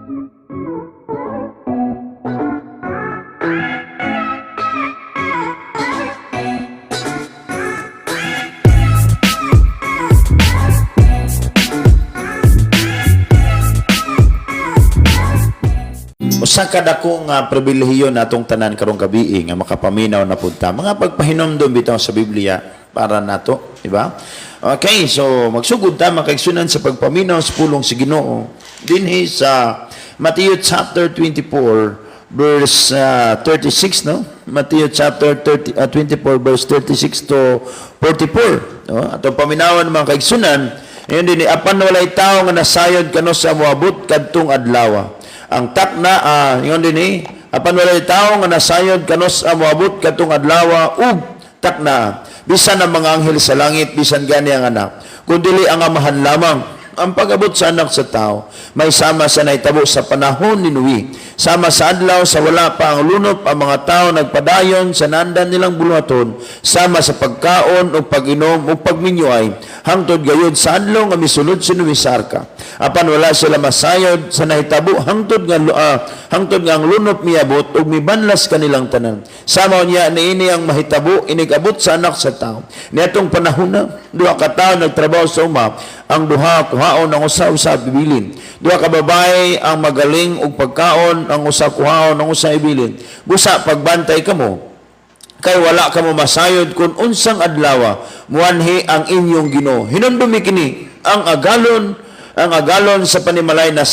Usa ka dako nga pribilehiyo natong tanan karong gabi nga makapaminaw na punta. Mga pagpahinomdom bitaw sa Biblia para nato, di ba? Okay, so magsugod ta makaigsunan sa pagpaminaw sa pulong si Ginoo dinhi sa Matthew chapter 24 verse 36, no? Matthew chapter 24 verse 36 to 44, no? Ato paminawan mga kaigsunan, ayon dinhi apan walay tawo nga nasayod kano sa moabot kadtong adlaw. Ang takna yon din apan walay tawo nga nasayod kanos moabot katong adlaw ug takna bisan ang mga anghel sa langit bisan gani ang anak kun dili ang amahan lamang ang pag-abot sa anak sa tao may sama sa naitabo sa panahon ni Noe sama sa adlaw sa wala pa ang lunop ang mga tao nagpadayon sa nandan nilang buluhaton sama sa pagkaon o pag-inom o pagminyoay hangtod gayud sa adlaw nga misulod si Noe sa arka apan wala sila masayod sa nahitabo hangtod nga ang lunop miabot ug mibanlas kanilang tanan sama niya niini ang mahitabo inigabot sa anak sa tao niadtong panahon na duha ka tawo nagtrabaho sa uma ang duha kuhaon ang usa bibilin duha ka babae ang magaling og pagkaon ang usa kuhaon ang usa ibilin busa pagbantay kamo kay wala kamo masayod kun unsang adlaw muanhi ang inyong Ginoo hinumdumi kini ang agalon sa panimalay na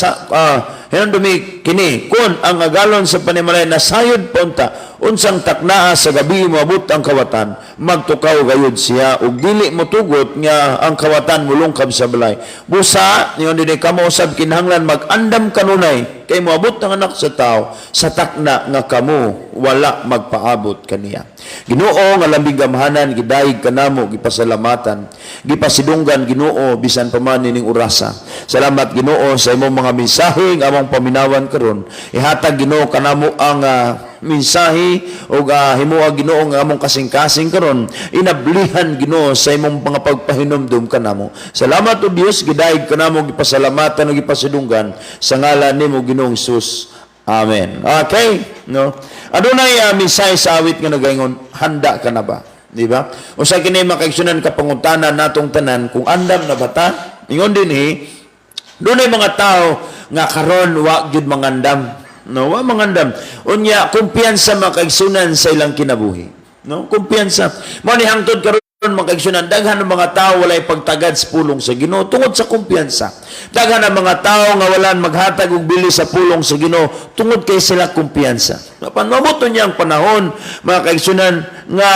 hinumdumi kini kun ang agalon sa panimalay na sayod punta unsang taknaa sa gabi moabot ang kawatan magtukaw gayud siya ug dili motugot nga ang kawatan mulungkab sa balay busa niyon dinhi kamo usab kinahanglan mag-andam kanunay kay moabot ang anak sa tao sa takna nga kamo wala magpaabot kaniya Ginoo nga lambing gamhanan gidayeg kanamo gipasalamatan gipasidunggan Ginoo bisan pa man ning orasa salamat Ginoo sa imong mga mensahe nga among paminawan karon ihatag Ginoo kanamo ang mensahe o himuha Ginoo nga among kasing-kasing karon inablihan Ginoo sa imong mga pagpahinomdom kanamo salamat o Dios gidayeg kanamo gipasalamatan ug gipasidunggan sa ngalan nimo Ginoong Hesus amen okay no adunay mensahe sa awit nga nagaingon handa ka na ba di ba usa kini makaigsunan ka pangutanan natong tanan kung andam na bata ingon dinhi dunay mga tao nga karon wa gyud mangandam no wa mangandam unya kumpiyansa makaigsunan sa ilang kinabuhi no kumpiyansa mo ni hangtod karon makaigsunan daghan ng mga tao walay pagtagad sa pulong sa Ginoo tungod sa kumpiyansa daghan ng mga tao nga walan maghatag og bili sa pulong sa Ginoo tungod kay sila kumpiyansa panabuton niya ang panahon mga kaigsunan nga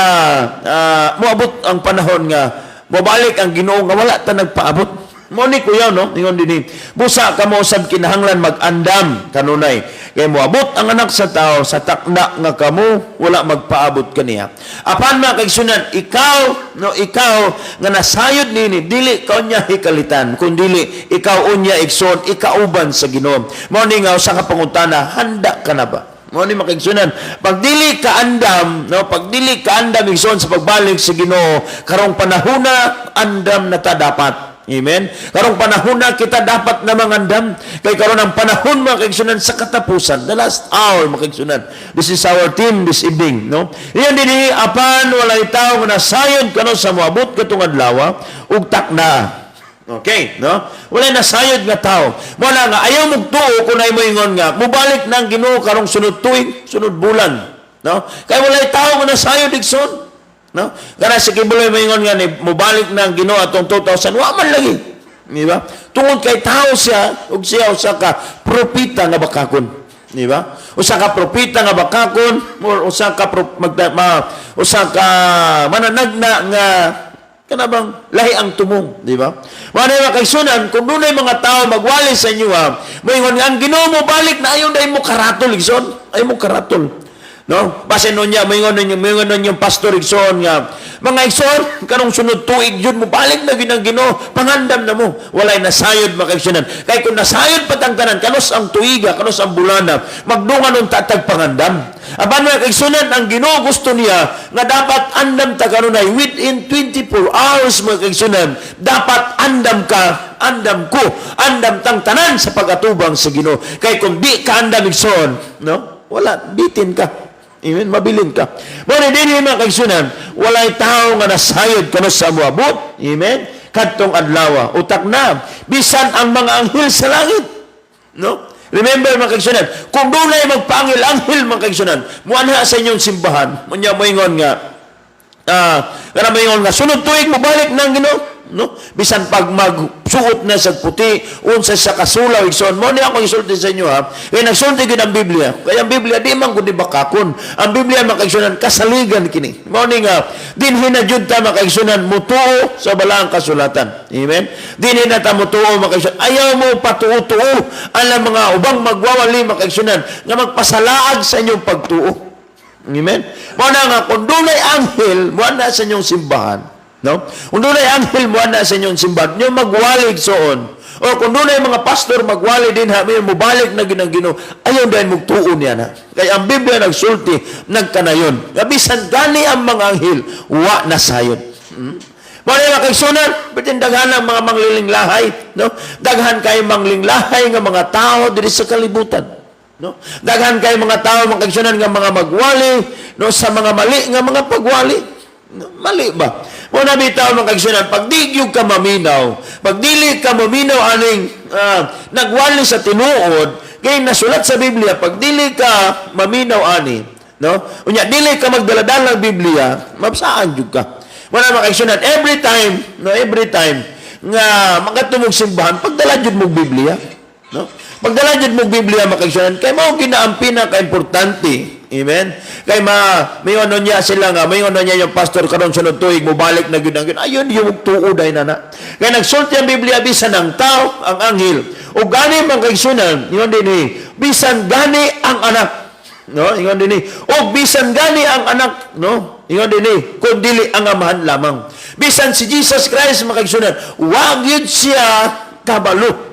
moabot ang panahon nga mobalik ang Ginoo nga wala ta nagpaabot mo ni kuya no ingon dinhi busa kamo usab kinahanglan mag-andam kanunay kay moabot ang anak sa tao sa takna nga kamo wala magpaabot kaniya apan mga kaigsunan ikaw nga nasayod nini dili ka unya hikalitan kun dili ikaw unya igsoon ikauban sa Ginoo mao ni nga usa ka pangutana handa ka na ba mo ni makaigsunan pag dili ka andam igsoon sa pagbalik sa Ginoo karong panahona andam na ta dapat amen. Karong panahon na kita dapat na mangandam. Kay karon ang panahon mga kaigsunan sa katapusan. The last hour mga kaigsunan. This is our team this evening. No? Iyan din apan walay tao nga nasayod kano sa moabot katong adlaw ug takna. Okay, no? Wala nasayod nga tao. Wala nga ayaw mugtuo kung ay mo ingon nga mubalik nang Ginoo karong sunod tuig, sunod bulan. No? Kay walay tao nga nasayod igsoon. No? Kana sa kibuloy maingon nga ni mobalik na ang Ginoo atong 2000 wa man lagi di ba tungod kay tao siya ug siya usa ka propeta nga bakakon di ba usa ka propeta nga bakakon usa ka mananagna nga kanabang lahi ang tumong di ba wala kaigsunan kung dunay mga tao magwali sa inyo moingon nga ang Ginoo mo balik na ayon dai mo karatol igsoon ay mo karatol no basin nun niya moingon yung pastor igsoon nga mga igsoon kanong sunod tuig jud mo balik na ginang Ginoo pangandam na mo walay nasayod makaigsunan kay kung nasayod patangtanan kanos ang tuiga kanos ang bulana magdungan ng tatag pangandam aban makaigsunan ang Ginoo gusto niya nga dapat andam ta kanunay within 24 hours makaigsunan dapat andam ka andam ko, andam tang tanan sa pagatubang sa Ginoo. Kay kung di ka andam igsoon, no? Wala, bitin ka. Amen, mabilin ka. Muna din mga kaigsunan, walay tao nga nasayod kano sa muabot. Amen. Kadtong adlaw, utak na bisan ang mga anghel sa langit, no? Remember mga kaigsunan, kung dunay magpangil anghel mga kaigsunan, muanha sa inyong simbahan, munya moingon nga kana moingon nga sunod tuig mo balik nang Ginoo, no? Bisan pag magsuot na sa puti unsa sa kasulaw igsoon mo ni ako isulti sa inyo ha. Kay nagsulti gid ang Biblia. Kaya ang Biblia di man kundi bakakon. Ang Biblia mga kaigsunan kasaligan kini. Mao ni nga dinhi na jud ta mga kaigsunan mutuo sa balaang kasulatan. Amen. Dinhi na ta mutuo mga kaigsunan. Ayaw mo patuo-tuo alang mga ubang magwawali mga kaigsunan nga magpasalaag sa inyong pagtuo. Amen. Mao na nga kung dunay anghel mo na sa inyong simbahan, no? Kung dunay anghel mo na sa inyong simbahan, nyo magwalig soon. O kung dunay mga pastor magwali din ha, may mubalik na ginang-Ginoo, ayaw dahil magtuon niya na. Kaya ang Biblia nagsulti, nagkanayon. Gabisan gani ang mga anghel, wa na sayon. Mga kaigsunan, bitin daghan ang mga manglilinglahay, no? Daghan kay manglinglahay nga mga tao diri sa kalibutan. No? Daghan kay mga tao mga kaigsunan nga mga magwali, no, sa mga mali nga mga pagwali. No? Mali ba? Mo na bitaw mga kaigsunan, pag digyog ka maminaw, pag dili ka maminaw aning nagwali sa tinuod, kay nasulat sa Biblia, pag dili ka maminaw ani, no? Unya dili ka magdaladala ng Biblia, mabsaan jud ka. Mo na mga kaigsunan, every time nga magatumog simbahan, pagdala jud mo Biblia, no? Pagdala jud mo Biblia makaigsunan kay mao ginaampi na ka-importante. Amen. Kay mayon niya sila nga, mayon niya yung pastor karon sunod tuig mo balik na gyud ayon yung tuod ay nana. Kay nagsulti ang Biblia bisan ang tao, ang anghel. O gani makaigsunan, ingon dinhi, bisan gani ang anak. No, ingon dinhi. O bisan gani ang anak, no? Ingon dinhi, kun dili ang amahan lamang. Bisan si Jesus Christ makaigsunan, wa gyud siya kabalo.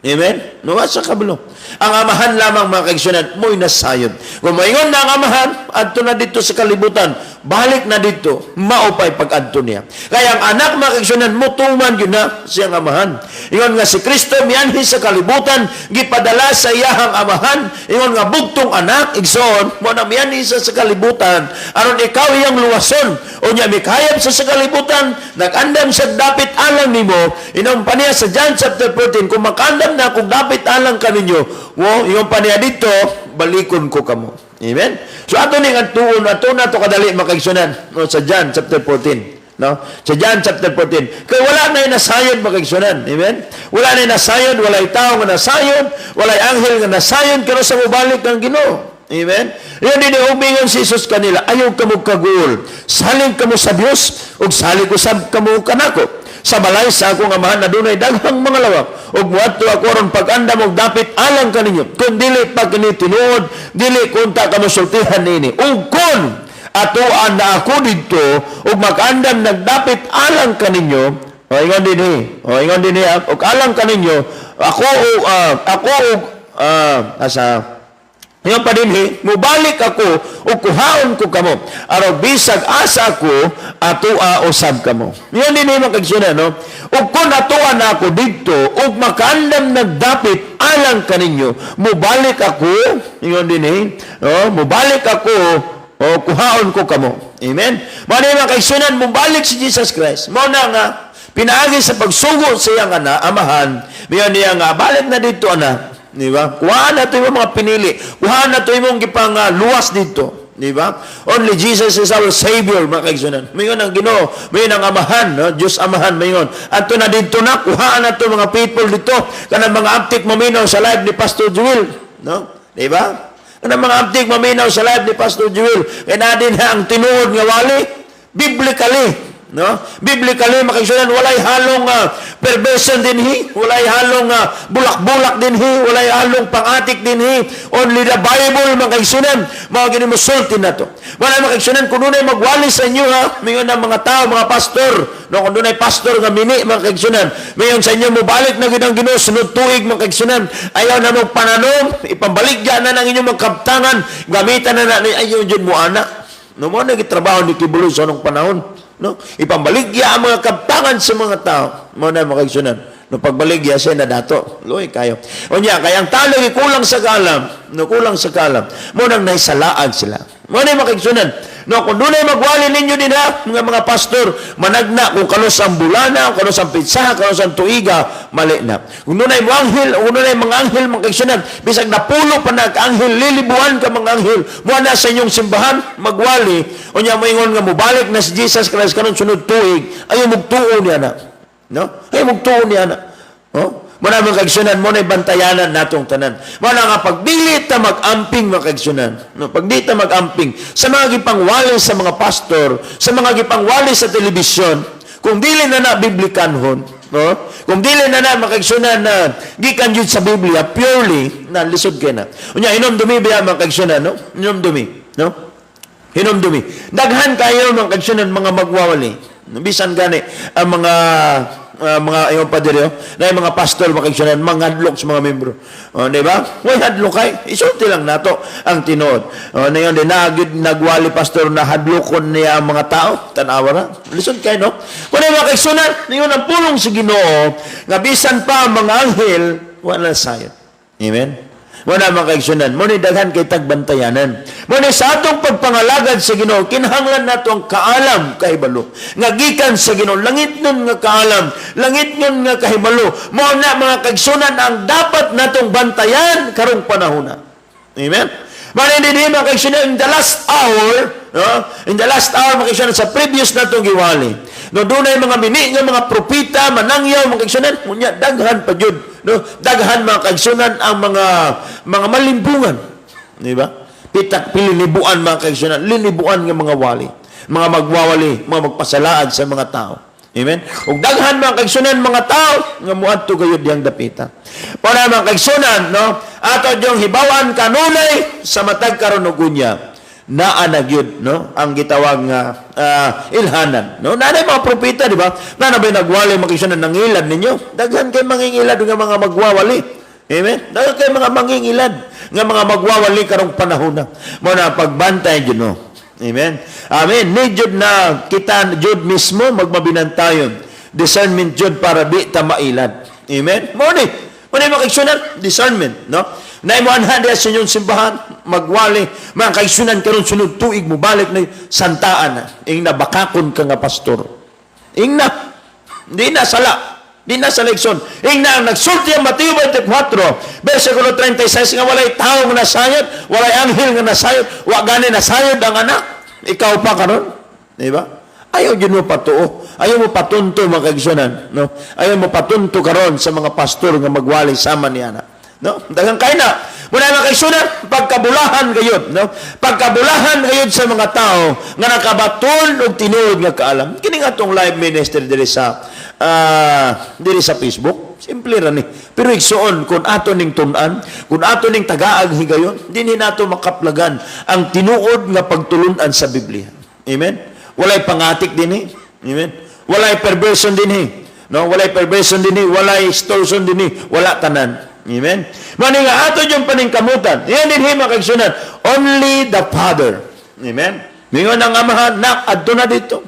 Amen? Nuwa sa kabalo. Ang amahan lamang mga kaigsunan, mo'y nasayod. Kung maingon na ang amahan, adto na dito sa kalibutan, balik na dito, maupay pag-adto niya. Kaya ang anak mga kaigsunan, mutuman yun na siyang amahan. Ingon nga si Kristo, mianhi sa kalibutan, gipadala sa iyahang amahan. Ingon nga bugtong anak, igsoon, mo na mianhi sa kalibutan, aron ikaw iyang luwason. O niya mikayab sa kalibutan, nag-andam sa dapit alang nimo, inom pa niya sa John chapter 14, kung makandam na kung dapit alang ka ninyo, yung paniya dito, balikon ko kamo. Amen? So, ato ni nga tuon, ato na ito kadali makaigsunan, no, sa John chapter 14. No? Sa John chapter 14. Kaya wala na yung nasayod makaigsunan. Amen? Wala na yung nasayod, wala yung tao nga nasayod, wala yung anghel nga nasayod, kaya sa mubalik ng Ginoo. Amen? Yan din yung umingon si Jesus kanila, ayaw kamo kagul, saling kamo sa Diyos, o saling ko sa kamo kanako. Sa balay sa akong amahan na dunay daghang mga lawak ug muadto ako ron pag-andam og dapit alang kaninyo kun dili pa kini tinuod dili kunta kamo sultihan nini ug kun atuan na ako didto ug mag-andam nagdapit alang kaninyo ingon dinhi ug alang kaninyo ako asa ngayon pa din, mubalik ako o kuhaon ko kamo. Araw bisag asa ako, atua usab kamo. Ngayon din yung magkagsunan, no? O kung atua na ako dito, o makandam nagdapit alang kaninyo, mubalik ako, ngayon din no? Mubalik ako, o kuhaon ko kamo. Amen? Muna yung magkagsunan, mubalik si Jesus Christ. Muna nga, pinaagi sa pagsugo sa iyang amahan, ngayon niya nga, balik na dito, anak. Di ba? Kuhaan na ito yung mga pinili. Kuhaan na ito yung gipang luwas dito. Di ba? Only Jesus is our Savior, mga kaigsunan. Mayon ang Ginoo, mayon ang amahan, no? Diyos amahan, mayon. At ito na dito na, kuhaan na ito mga people dito, kanang mga aptik maminaw sa live ni Pastor Joel. No? Di ba? Kanang mga aptik maminaw sa live ni Pastor Joel. Kaya na din ang tinuod nga wali, biblically. No? Biblically, makaigsunan, walay halong perversion dinhi, walay halong bulak-bulak dinhi, walay halong pangatik dinhi. Only the Bible, makaigsunan, mga ginimusultin na to. Wala makaigsunan, kung doon ay magwali sa inyo, mayon ang mga tao, mga pastor, no? Kung doon ay pastor nga mini, makaigsunan, mayon sa inyo, mubalik na ginang Ginoo, sunod tuig, makaigsunan, ayaw na mong pananom, ipambaligya na ng inyong magkaptangan, gamitan na ayaw dyan mo anak. No mo nagitrabaho ni Kibulo sa anong panahon. No? Ipambaligya ang mga kaptangan sa mga tao. Mo na makaigsunan. No pagbaligya siya na dato. Luoy kayo. O niya, kaya ang talo kulang sa kalam. No kulang sa kalam. Mo nang naisalaag sila. Mo na makigsunan. No, kung doon ay magwali ninyo din ha, mga pastor, managna kung kanos ang bulana, kung kanos ang pitsa, kung kanos ang tuiga, mali na. Kung doon ay mga anghel, kung doon ay mga anghel, magkagsunan, bisag napulo pa nag-anghel, lilibuhan ka mga anghel, muna sa inyong simbahan, magwali, o niya mo ingon nga, mubalik na si Jesus Christ, kanon sunod tuig, ayaw magtuon niya na. No? Ayaw magtuon niya na. Oh? Muna mga kagsunan, muna bantayanan natong tanan. Muna nga pagdilit na mag-amping mga kagsunan. No? Pagdilit na mag-amping sa mga gipangwali sa mga pastor, sa mga gipangwali sa telebisyon, kung dili na na biblikanhon, no? Kung dili na na makagsunan na gikan yun sa Biblia, purely, na lisod kayo na. Unya, hinomdumi ba mga kagsunan, no? Hinomdumi, no? Hinomdumi. Daghan kayo mga kagsunan, mga magwawali. Bisan gani, ang mga yung padre, na yung mga pastor makikisunan, mga hadlok sa mga membro. Di ba? Way hadlok kay, isulti lang nato ang tinuod. Na yun din, nagwali pastor na hadlokon niya ang mga tao, tanawa na. Listen kayo, no? Kung yung makikisunan, na yun ang pulong sa Ginoo, nga bisan pa ang mga anghel, wala sayot. Amen? Muna mga kaigsunan, muna daghan kay tagbantayanan. Muna sa atong pagpangalagad sa Ginoo, kinahanglan nato ang kaalam kahibalo. Nga gikan sa Ginoo, langit nun nga kaalam, langit nun nga kahibalo. Muna mga kaigsunan ang dapat natong bantayan karong panahon. Amen? Muna hindi mga kaigsunan, in the last hour, in the last hour, mga kaigsunan, sa previous natong giwali. No, doon ay mga mini nga mga propita, manangyaw, mga kaigsunan, munya, daghan pa jud. No, daghan mga kaigsunan ang mga malimbungan, di ba? Pilinibuan mga kaigsunan, linibuan ng mga wali, mga magwawali, mga magpasalaad sa mga tao. Amen. Ug daghan mga kaigsunan mga tao nga muadto gayud diyang dapita. Para mga kaigsunan, no, ato yung hibawan kanunay sa matag karon ug unya. Naa na gyud, no, ang gitawag nga ilhanan, no, nanay mga propeta, di ba, na ba nagwali makisunan ng ilad ninyo, daghan kay mangingilad nga mga magwawali, amen, daghan kay mga mangingilad nga mga magwawali karong panahon na mo na pagbantay gyud, no, amen, amen, need jud na kita jud mismo magmabinantayon, discernment jud para di ta mailad, amen, mo ni makisunan discernment, no. Naimuan handa sa inyong simbahan, magwali, mga kaisunan karon sunod tuig mo, balik na santaan na. Ing nabakakon ka nga pastor. Ing na, di na sala, di na sa leksyon. Ing na, ang nagsulti ang Mateo 24, versikulo 36, nga walay tao nga nasayod, walay anghel nga nasayod, wa gani nasayod ang anak. Ikaw pa karon, di ba? Ayaw yun mo patuo. Ayaw mo patunto mga kaisunan. No? Ayaw mo patunto karon sa mga pastor nga magwali sama niya na. No? Daghang kay na. Muna mga kaigsunan, pagkabulahan gayud, no? Pagkabulahan gayud sa mga tao nga nakabaton og tinuod nga kaalam. Kini nga tong live ministry diri sa Facebook. Simple ra ni. Pero igsuon kun ato ning tun-an, kun ato ning tagaag higayon, dinhi nato makaplagan ang tinuod nga pagtulun-an sa Biblia. Amen. Walay pangatik dinhi. Amen. Walay perversion dinhi. No, walay perversion dinhi, walay extortion dinhi, wala tanan. Amen? Mani nga ato yung paningkamutan. Yan din hima kaigsunan. Only the Father. Amen? Mingon ang amahan, nak, adto na dito.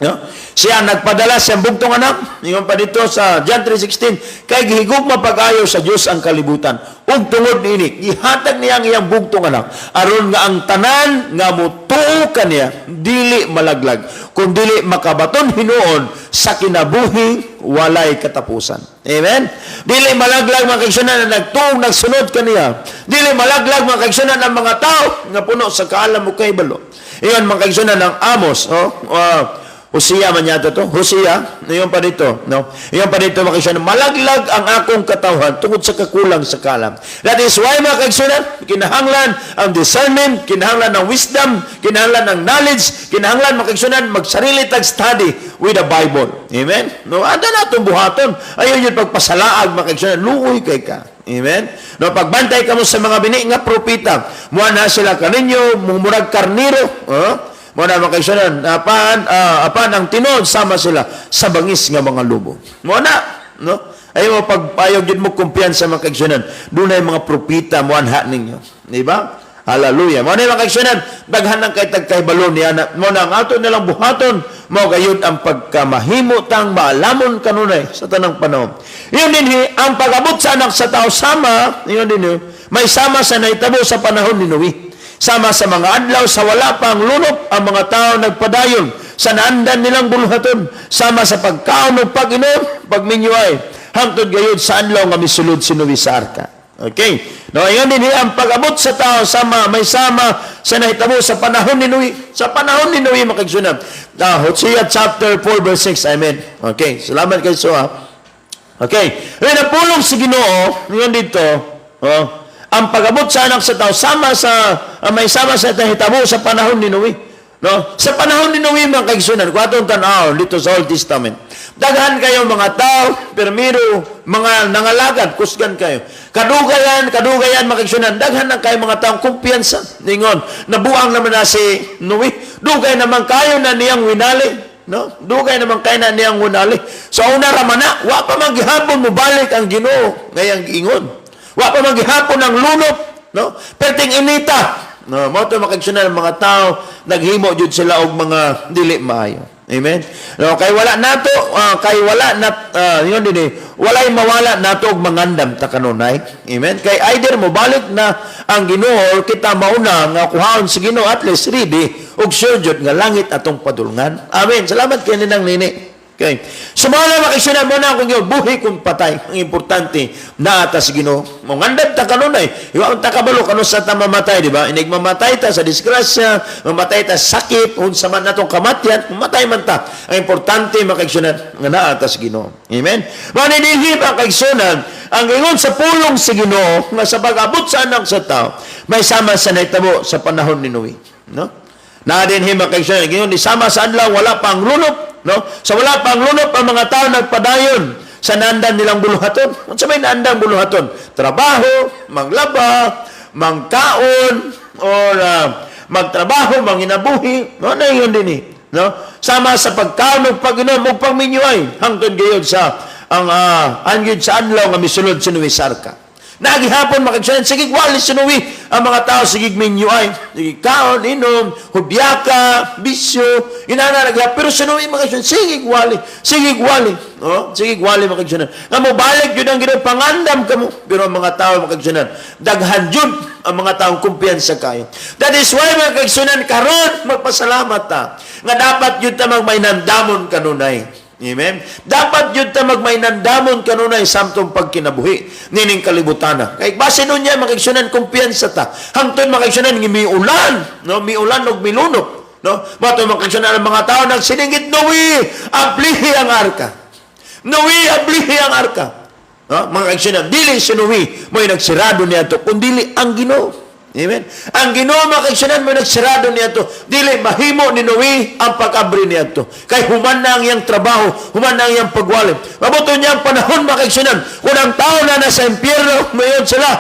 No? Siya nagpadala siyang bugtong anak. Mingon pa dito sa John 3:16. Kay gihigugma pag-ayo sa Dios ang kalibutan. Ug tungod niini, gihatag niya ang iyang bugtong anak. Aron nga ang tanan nga mutuo kaniya dili malaglag, kun dili makabaton hinuon sa kinabuhi walay katapusan. Amen? Dili malaglag mga kaigsunan na nagtuong nagsunod kaniya. Dili malaglag mga kaigsunan ang mga tao nga puno sa kaalam o kahibalo. Iyon mga kaigsunan ng Amos, Hosea man yata to. Hosea, iyon pa dito, no? Iyon pa dito mga kaigsunan, malaglag ang akong katawhan tungod sa kakulang sa kalam. That is why mga kaigsunan, kinahanglan ang discernment, kinahanglan ang wisdom, kinahanglan ang knowledge, kinahanglan mga kaigsunan magsarili tag study with the Bible. Amen? No, ada na itong buhaton. Ayun yung pagpasalaag mga kaigsunan, luoy kay ka. Amen? No, pagbantay ka mo sa mga bini nga propita, muha na sila kaninyo, mumurag karniro, muna mga kaigsunan, apan ang tinod, sama sila sa bangis nga mga lubo. Muna, no? Ayaw mo pagpayog yun mo kumpiyansa mga kaigsunan, doon ay mga propita mo anha ninyo. Di ba? Hallelujah. Mo na mga kaigsunan, daghan ng kay tagkahibalo niya na mo na ang ato nilang buhaton mo gayud ang pagkamahimo tang maalamon kanunay sa tanang panahon. Iyon din ang pag-abot sa anak sa tao sama, iyon din may sama sa nahitabo sa panahon ni Noe. Sama sa mga adlaw sa wala pang lunop ang mga tao nagpadayon sa naandan nilang buluhaton, sama sa pagkaon ug pag-inom, pagminyuay, hangtod gayud sa adlaw nga misulod si Noe sa arka. Okay. No, ayon din ang pag-abot sa tao may sama sa nahitabo sa panahon ni Noe. Sa panahon ni Noe makigsunan. Hosea chapter 4 verse 6. Amen. Okay. Salamat kay so. Okay. Ay napulong si Ginoo ngayon dito, ang pag-abot sa anak sa tao may sama sa nahitabo sa panahon ni Noe. No? Sa panahon ni Noe mga kaigsunan, kung atong tanaw dito sa Old Testament, daghan kayo mga tao, permiro, mga nangalagad, kusgan kayo. Kadugayan, mga kaigsunan, daghan na kayo mga taong kumpiyansa. Ningon, nabuang naman na si Noe. Dugay naman kayo na niyang winali. No? Dugay naman kayo na niyang winali. So, una raman na, wa pa maghihapon mo balik ang Ginoo ngayang giingon. Wa pa maghihapon ang lunop. No? Perting inita. No, mo to makigsunan mga tao naghimo jud sila og mga dili maayo. Amen. No, kay wala nato yun din walay mawala nato og mangandam ta kanunay. Amen. Kay either mo balik na ang Ginoo or kita mauna nga kuhaon si Ginoo at least ready og sure jud nga langit atong padulngan. Amen. Salamat kay ninang nini. Okay. Sumala makigsunan mo na kung buhi kung patay. Ang importante na atas Ginoo. Mangandam ta kanunay. Iwa ta kabalo kanu sa ta mamatay, di ba? Inig mamatay ta sa disgrasya, mamatay ta sa sakit, unsa man natong kamatyan, mamatay man ta. Ang importante makigsunan nga na atas Ginoo. Amen. Maninihi makigsunan ang ingon sa pulong si Ginoo nga sa pag-abot sa anak sa tao, may sama sa nahitabo sa panahon ni Noe, no? Na din makigsunan Ginoo ni sama sa adlaw wala pang lunop. No? Sa wala pang lunop ang mga tao nagpadayon sa naandan nilang buluhaton. Unsa may naandang buluhaton? Trabaho, maglaba, mangkaon, or magtrabaho, manginabuhi. No, na yun din no? Sama sa pagkaon ug pag-inom ug pagminyuay hangtod gayud sa angyud sa adlaw nga misulod si Noe sa arka. Nagihapon makigsunan, sige wali si Noe ang mga tao, sige minyuay, sige kaon, inom, hubyaka, bisyo, inana naghap. Pero si Noe makigsunan, sige wali, no? Sige wali makigsunan. Nga mo balik yun ang ginang pangandam kamo. Pero ang mga tao makigsunan, daghan yun ang mga taong kumpiyansa kayo. That is why makigsunan karon magpasalamat ta. Nga dapat yun ta magmaynandamon kanunay. Amen. Dapat yun ta magmaynandamon kanunay samtong pagkinabuhi nining kalibutana. Kay base nun niya makigsunan kumpiyansa ta. Hangtod makigsunan ng miulan, no? Miulan og milunop, no? Mato makigsunan ang mga tao nagsiningit, Noe, ablihi ang arka. Noe, ablihi ang arka. No? Mga kaigsunan, dili si Noe mo'y nagsirado niya to, kundili ang Ginoo. Amen. Ang Ginoo makigsunan mo nagsirado niya to. Dili mahimo ni Noe ang pag-abri niya to. Kay human na ang iyang trabaho, human na ang iyang pagwalim. Mabuto niya ang panahon makigsunan. Kung ang tao na nasa impyerno, mayon sila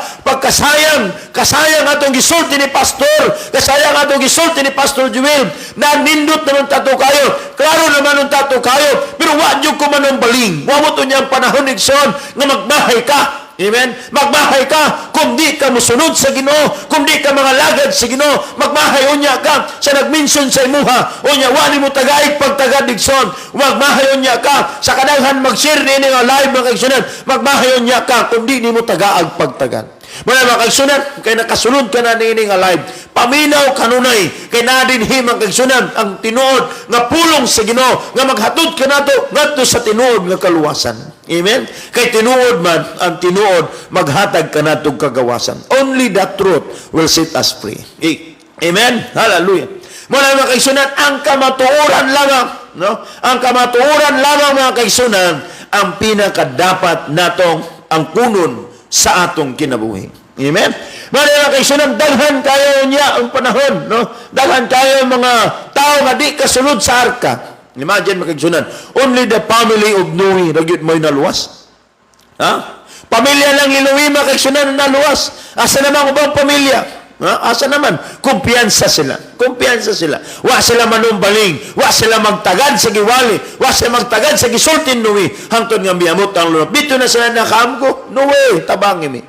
kasayang atong gisulti ni Pastor, kasayang atong gisulti ni Pastor Joel, na nindot naman tato kayo. Klaro naman ang tato kayo. Pero wa jud ko manong baling. Mabuto niya ang panahon ni Igsoon nga magbahay ka. Amen? Magmahay ka kung di ka musunod sa Ginoo, kung di ka mga lagad sa Ginoo, magmahay unya ka sa nagminsun sa imuha, unya wali mo tagaig pagtagad Igsoon, magmahay unya ka sa kadaghan mag-share ni nga live mga kaigsunan, magmahay unya ka kung di mo tagaag pagtagad. Mga kaigsunan, kay nakasulod ka na nini nga live, paminaw kanunay, kay nadinhi mga kaigsunan ang tinuod nga pulong sa Ginoo, nga maghatod ka nato ngadto sa tinuod nga kaluwasan. Amen? Kay tinuod man, ang tinuod, maghatag ka na itong kagawasan. Only the truth will set us free. Amen? Hallelujah. Muna mga kaigsunan, ang kamatuoran lamang, no? Ang kamatuoran lamang mga kaigsunan, ang pinakadapat natong ang kunon sa atong kinabuhi. Amen? Mga kaigsunan, daghan kayo niya ang panahon, no? Daghan kayo mga tao nga di kasunod sa arka. Imagine makigsunan, only the family of Noe nagyud mo'y naluwas. Ha? Pamilya lang ni Noe makigsunan naluwas. Asa naman ubang pamilya? Ha? Asa naman? Kumpiyansa sila. Kumpiyansa sila. Wa sila manumbaling. Wa sila magtagad sa giwali. Wa sila magtagad sa gisultin Noe. Hangtod nga miyamot ang lunop. Dito na sila nakaamgo. Noe, tabangi mi.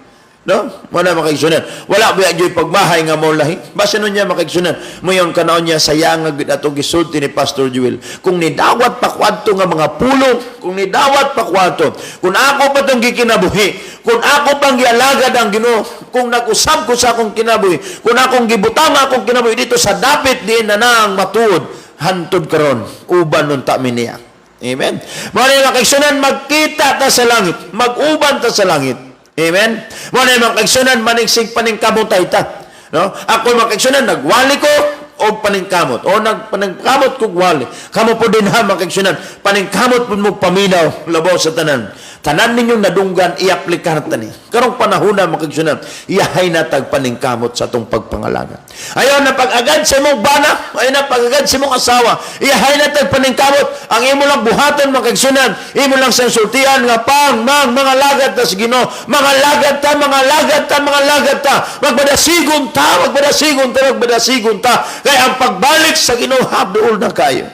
No? Wala makaigsunan. Wala ba yung pagmahay nga mo lahi? Basta nun niya makaigsunan. Mayon kanaon niya sayangag atong gisulti ni Pastor Joel. Kung nidawat pa kwadto nga mga pulong, kung nidawat pa kwadto, kung ako pa itong gikinabuhi, kung ako pang gialagad ang Ginoo, kung nag-usab ko sa akong kinabuhi, kung akong gibutang akong kinabuhi dito sa dapit din na nang matuod, hantod karon uban nun tamin niya. Amen? Mga makaigsunan, magkita ta sa langit, mag-uban ta sa langit. Amen? Wala naman kaigsunan, manigsig paningkamot ta. No? Ako makaigsunan, nagwali ko o paningkamot. O paningkamot ko gwali. Kamo po din ha, makaigsunan. Paningkamot po mo paminaw, labaw sa tanan. Tanan ninyong nadunggan, i-aplikar tani. Karong panahon na makaigsunan, iyahay na tagpaningkamot sa itong pagpangalaga. Ayaw na pag-agad sa imong bana, ayaw na pag-agad sa imong asawa, iyahay na tagpaningkamot. Ang imo lang buhaton makaigsunan, imo lang sensultian nga mga lagad ta sa Ginoo, mga lagad ta, magbadasigon ta, kaya ang pagbalik sa Ginoo habduol na kayo.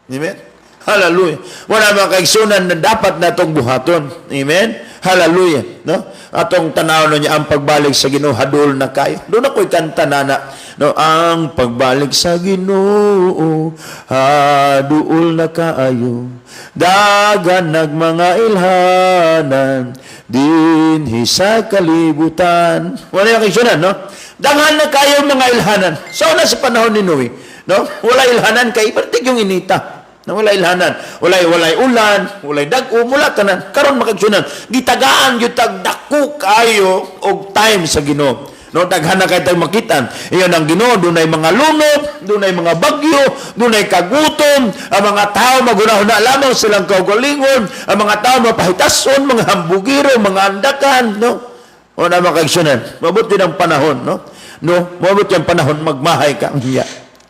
Amen? Hallelujah. Wala mga kaigsunan na dapat na itong buhaton. Amen? Hallelujah. No? Atong tanaw niya ang pagbalik sa Ginoo hadul na kayo. Doon ako'y kanta na. No? Ang pagbalik sa Ginoo hadul na kayo. Dagan nag mga ilhanan dinhi sa kalibutan. Wala yung kaigsunan, no? Dagan na kayo mga ilhanan. So na sa panahon ni Noe, no? Wala ilhanan kay ibartig yung inita. Na wala ilhanan, walay ulan, walay dag-o, mula tanan. Karon makaigsunan, gitagaan yung tagdako kayo og time sa Ginoo. No, daghan na kayo makitan. Iyon ang Ginoo, dunay mga lunod, dunay mga bagyo, dunay kagutom, ang mga tao magunahon na lamang silang kaugalingon, ang mga tao mapahitason, mga hambugiro, mga andakan, no? O na makaigsunan, mabuti ng panahon, no? No, mabuti ang panahon, magmahay ka.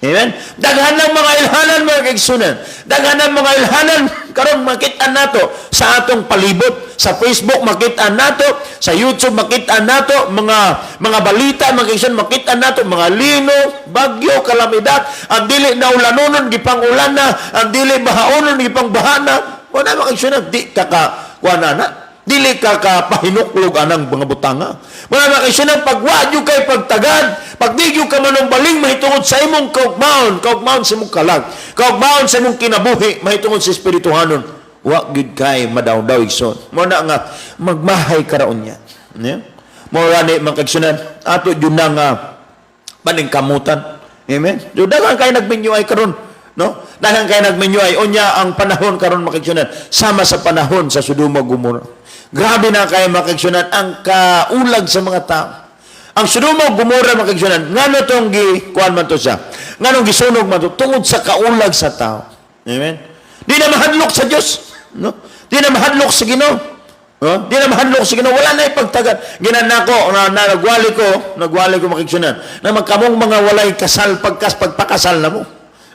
Amen? Daghan ng mga ilhanan, mga kaigsunan. Daghan ng mga ilhanan, karon makita nato sa atong palibot. Sa Facebook, makita nato. Sa YouTube, makita nato. Mga balita, mga kaigsunan, makita nato. Mga lino, bagyo, kalamidad. Ang dili na ulanunon, gipang ulan na. Ang dili bahaonon, gipang bahana. Wala mga kaigsunan, di kakawanana. Dili ka kapahinuklog anang mga butanga. Wala na kayo ng pagwadyo kay pagtagad. Pagdigyo ka manong baling, mahitungod sa imong kaugmaon sa imong kalag. Kaugmaon sa imong kinabuhi, mahitungod sa espirituhanon. Wa gid kay madaw-daw igsoon. Mo na nga magmahay karaon niya. Yeah? Mo rani magkagsunan ato jud na nga paningkamutan. Amen. Jud daghang kay nagminyo ay karon, no? Daghang kay nagminyo ay unya ang panahon karon makigsunan sama sa panahon sa Sodoma Gomora. Grabe na kayo makigsunan ang kaulag sa mga tao. Ang Sodoma Gomora makigsunan, ngano tong kuan man to siya. Nganong gisunog man to tungod sa kaulag sa tao. Amen. Di na mahadlok sa Dios, no? Di na mahadlok sa Ginoo. No? Di na mahadlok sa Ginoo, wala na ipagtagad. Ginanako na nagwali ko makigsunan. Na magkamong mga walay kasal pagpakasal na mo.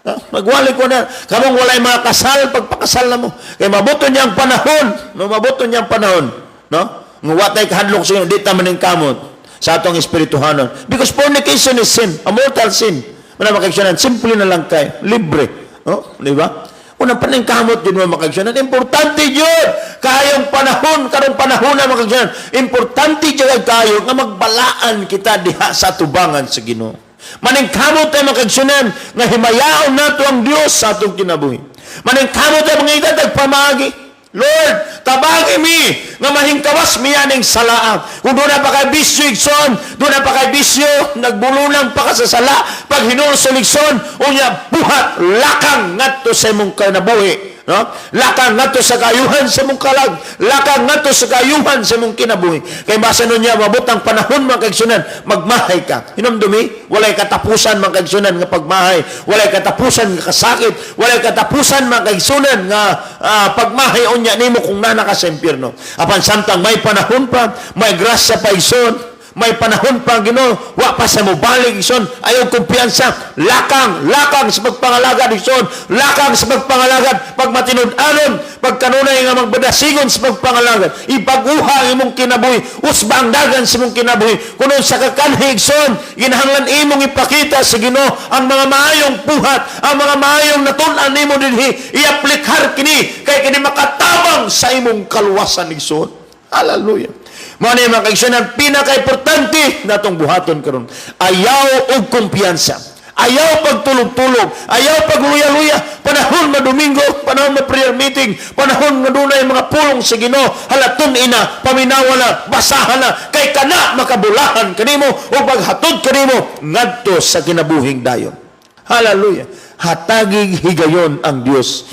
Magwali ko na, kamong walay mga kasal, pagpakasal na mo. Kaya mabuto niyang panahon, no? Mabuto niyang panahon, no? Ng watay kahadlok sa inyo, di taman ng kamot sa atong espirituhanon. Because fornication is sin, a mortal sin. Wala makaigsunan, simple na lang kayo, libre. No? Di ba? Unang paningkamot din mo makaigsunan. Importante yun! Kayong panahon, karong panahon na makaigsunan. Importante yun kayo nga magbalaan kita diha sa tubangan sa Ginoo. Maningkamot tayo makagsunan nga himayaon nato ang Dios sa atong kinabuhi. Maningkamot tayo mga itatag pamagi. Lord, tabagi mi nga mahingkawas miyaning salaang. Kung doon na pa kay bisyo igsoon, doon na pa kay bisyo, nagbulunan pa ka sa sala, pag hinulsol igsoon, unya buhat, lakang ngadto sa imong kinabuhi. No? Lakang ngadto sa kayuhan sa imong kalag, lakang ngadto sa kayuhan sa imong kinabuhi. Kay basa nun niya, mabutang panahon mga kaigsunan, magmahay ka. Hinumdumi, walay katapusan mga kaigsunan nga pagmahay, walay katapusan nga kasakit, walay katapusan mga kaigsunan nga pagmahay unya nimo kung nana ka sa impyerno. Apan samtang may panahon pa, may grasya pa igsoon, may panahon pa Ginoo, wa pa sa mobalik ison, ayaw kumpiyansa, lakang sa pagpangalagad ison, lakang sa pagpangalagad, pag matinud-anon, pag kanunay nga magbadasigon sa pagpangalagad, ipaguha ang imong kinabuhi, usba ang dagan sa imong kinabuhi, kuno sa kakanhi ison, ginahanglan imong ipakita sa Ginoo ang mga maayong buhat, ang mga maayong natun-an nimo dinhi, iaplikar kini, kay kini makatabang sa imong kaluwasan ison. Hallelujah. Mao ni mga kaigsunan, pinaka-importante natong buhaton karon. Ayaw og kumpiyansa. Ayaw pagtulog-tulog, ayaw pagluya-luya, panahon na Domingo, panahon na prayer meeting, panahon na dunay mga pulong sa Ginoo, halatun ina, paminawa na, basahan na, kay kana makabulahan kanimo o paghatod kanimo ngadto sa kinabuhing dayon. Hallelujah. Hatagig higayon ang Dios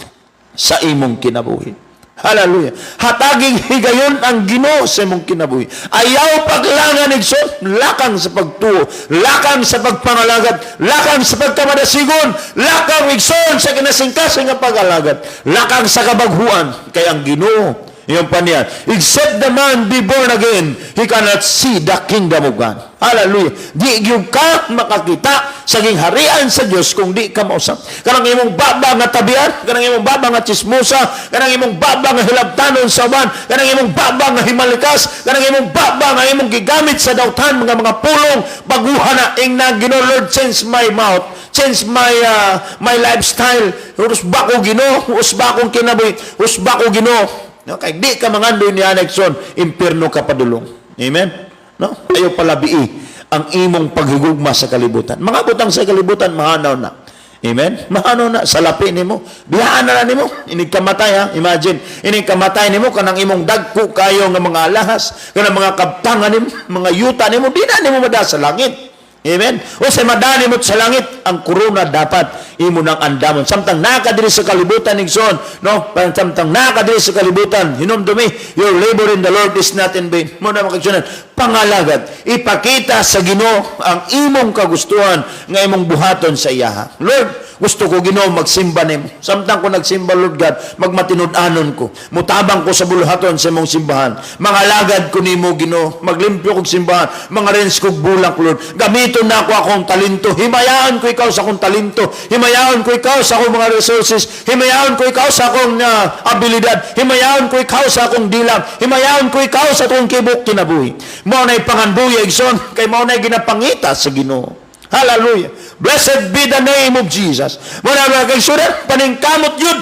sa imong kinabuhi. Hallelujah. Hatagig higayon ang Ginoo sa imong kinabuhi. Ayaw paglangan igsoon, lakang sa pagtuo, lakang sa pagpangalagad, lakang sa pagkamadasigon, lakang igsoon sa kinasingkasing nga pag-alagad, lakang sa kabaghuan, kay ang Ginoo yung paniyan. Except the man be born again, he cannot see the kingdom of God. Hallelujah. Di yung ka makakita sa harian sa Diyos kung di ka mausap. Kanang imong baba nga tabian, kanang imong baba nga chismosa, kanang imong baba nga hilabtanon sa uban, kanang imong baba nga himalikas, kanang imong baba nga imong gigamit sa dautan mga pulong, baguhan na ing na Ginoo, Lord, change my mouth, change my lifestyle. Usba ko Ginoo, usba kong kinabuhi, usba ko Ginoo. No, kay di ka mangandoy ni Anexon, impierno ka padulong. Amen? No? Ayaw palabii ang imong paghigugma sa kalibutan. Mga butang sa kalibutan, mahanaw na. Amen? Mahanaw na. Salapi nimo. Biyaan na nimo. Inig kamatay, ha? Imagine. Inig kamatay nimo, kanang imong dagko kayo ng mga alahas, kanang mga kabtangan nimo, mga yuta nimo, di na nimo mada sa langit. Amen? O sa madani mo sa langit, ang korona dapat imo nang andamon. Samtang nakadiri sa kalibutan, Igsoon, no? Samtang nakadiri sa kalibutan, hinumdumi, your labor in the Lord is not in vain. Muna makagsunan, pangalagad, ipakita sa Ginoo ang imong kagustuhan nga imong buhaton sa iyaha. Lord, gusto ko Ginoo magsimba nimo. Samtang ko nagsimba, Lord God, magmatinud-anon ko. Mutabang ko sa buluhaton sa imong simbahan. Mangalagad ko nimo Ginoo, maglimpyo kog simbahan, mga rens kog bulak, Lord. Gamiton na ako akong talento. Himayaan ko ikaw sa akong talento. Himayaan ko ikaw sa akong mga resources. Himayaan ko ikaw sa akong abilidad. Himayaan ko ikaw sa akong dilang. Himayaan ko ikaw sa akong kibok kinabuhi. Mao na'y panganbuya, Igsoon, kay mao na'y ginapangita sa Ginoo. Hallelujah. Blessed be the name of Jesus. Muna mga kaigsunan, paningkamot yun.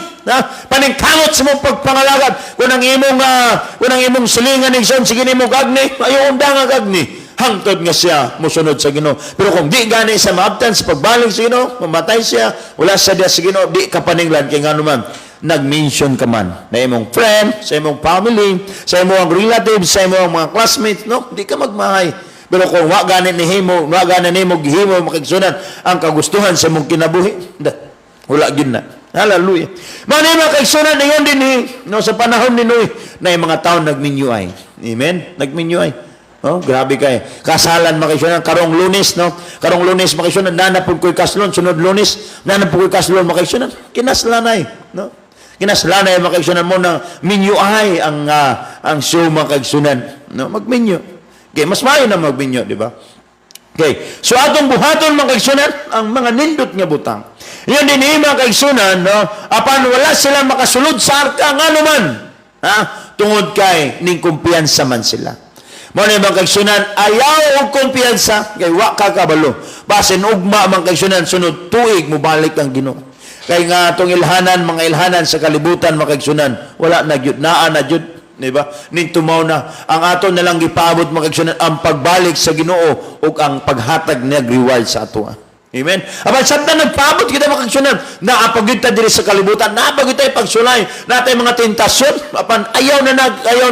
Paningkamot sa mong pagpangalagad. Kung ang imong silingan, Igsoon, sige ni mong gagni, ayaw undang ang gagni. Hangtod nga siya musunod sa Ginoo. Pero kung di gani sa maabtan sa pagbalik sa Ginoo, mamatay siya, wala sa diya sa Ginoo, di ka paninglan kay nga naman nag-mention ka man na imong friend, sa imong family, sa imong relatives, sa imong mga classmates, no? Di ka magmahay. Pero kung wa gani nimo gihimo makigsunan ang kagustuhan sa imong kinabuhi, wala gyud na. Hallelujah. Mao ni makigsunan ingon din no sa panahon ni Noe na yung mga tawo nagminyuay. Amen. Nagminyuay. Oh, grabe kay. Kasalan makisunan karong Lunes, no? Karong Lunes makisunan nanapod ko'y kaslon, sunod Lunes nanapod ko'y kaslon makisunan. Kinaslanay, no? Kinaslanay makisunan mo na minyuay ang show makisunan, no? Magminyo. Okay, mas maayo na magminyo, di ba? Okay. So atong buhaton makisunan ang mga nindot nga butang. Yan din mga kaigsunan, no? Apan wala sila makasulod sa arka nga naman. Ha? Tungod kay ning kumpiyansa man sila. Mao ni mga kaigsunan, ayaw og kumpiyansa kay wa ka kabalo. Basin ugma mga kaigsunan sunod tuig mo balik ang Ginoo. Kay nga atong ilhanan, mga ilhanan sa kalibutan mga kaigsunan, wala na gyud, naa na gyud, di ba? Ning tumaw na ang aton nalang gipaabot mga kaigsunan ang pagbalik sa Ginoo ug ang paghatag niyang reward sa ato. Amen. Aban samtang nagpaabot kita makagsunan, naapagid ta diri sa kalibutan, naapagid ta pagsulay, natay mga tentasyon, apan ayaw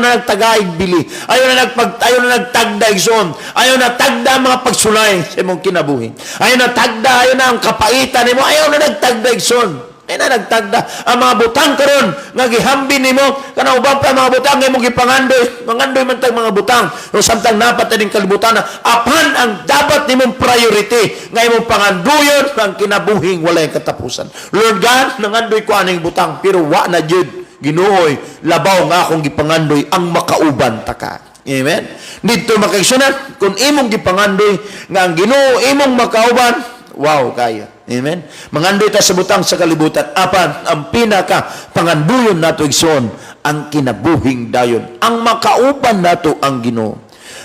na nagtagaig bili, ayaw na nagtagda igsoon, ayaw na tagda mga pagsulay sa imong kinabuhi. Ayaw na tagda, ayaw na ang kapaitan nimo, ayaw na nagtagda igsoon. Ay na nagtagda ang mga butang karon nga gihambi nimo kana uban pa mga butang nga imong gipangandoy, mangandoy man tag mga butang. No samtang napat ning kalibutan apan ang dapat nimong priority nga imong panganduyon ang kinabuhing walay katapusan. Lord God, nangandoy ko aning butang pero wa na jud Ginooy labaw nga akong gipangandoy ang makauban ta ka. Amen. Dito makaigsunan kung imong gipangandoy nga ang Ginoo imong makauban, wow kaya. Amen. Mangandoy ta sa butang sa kalibutan. Apan, ang pinaka panganduyon nato igsoon, ang kinabuhing dayon. Ang makauban nato ang Ginoo.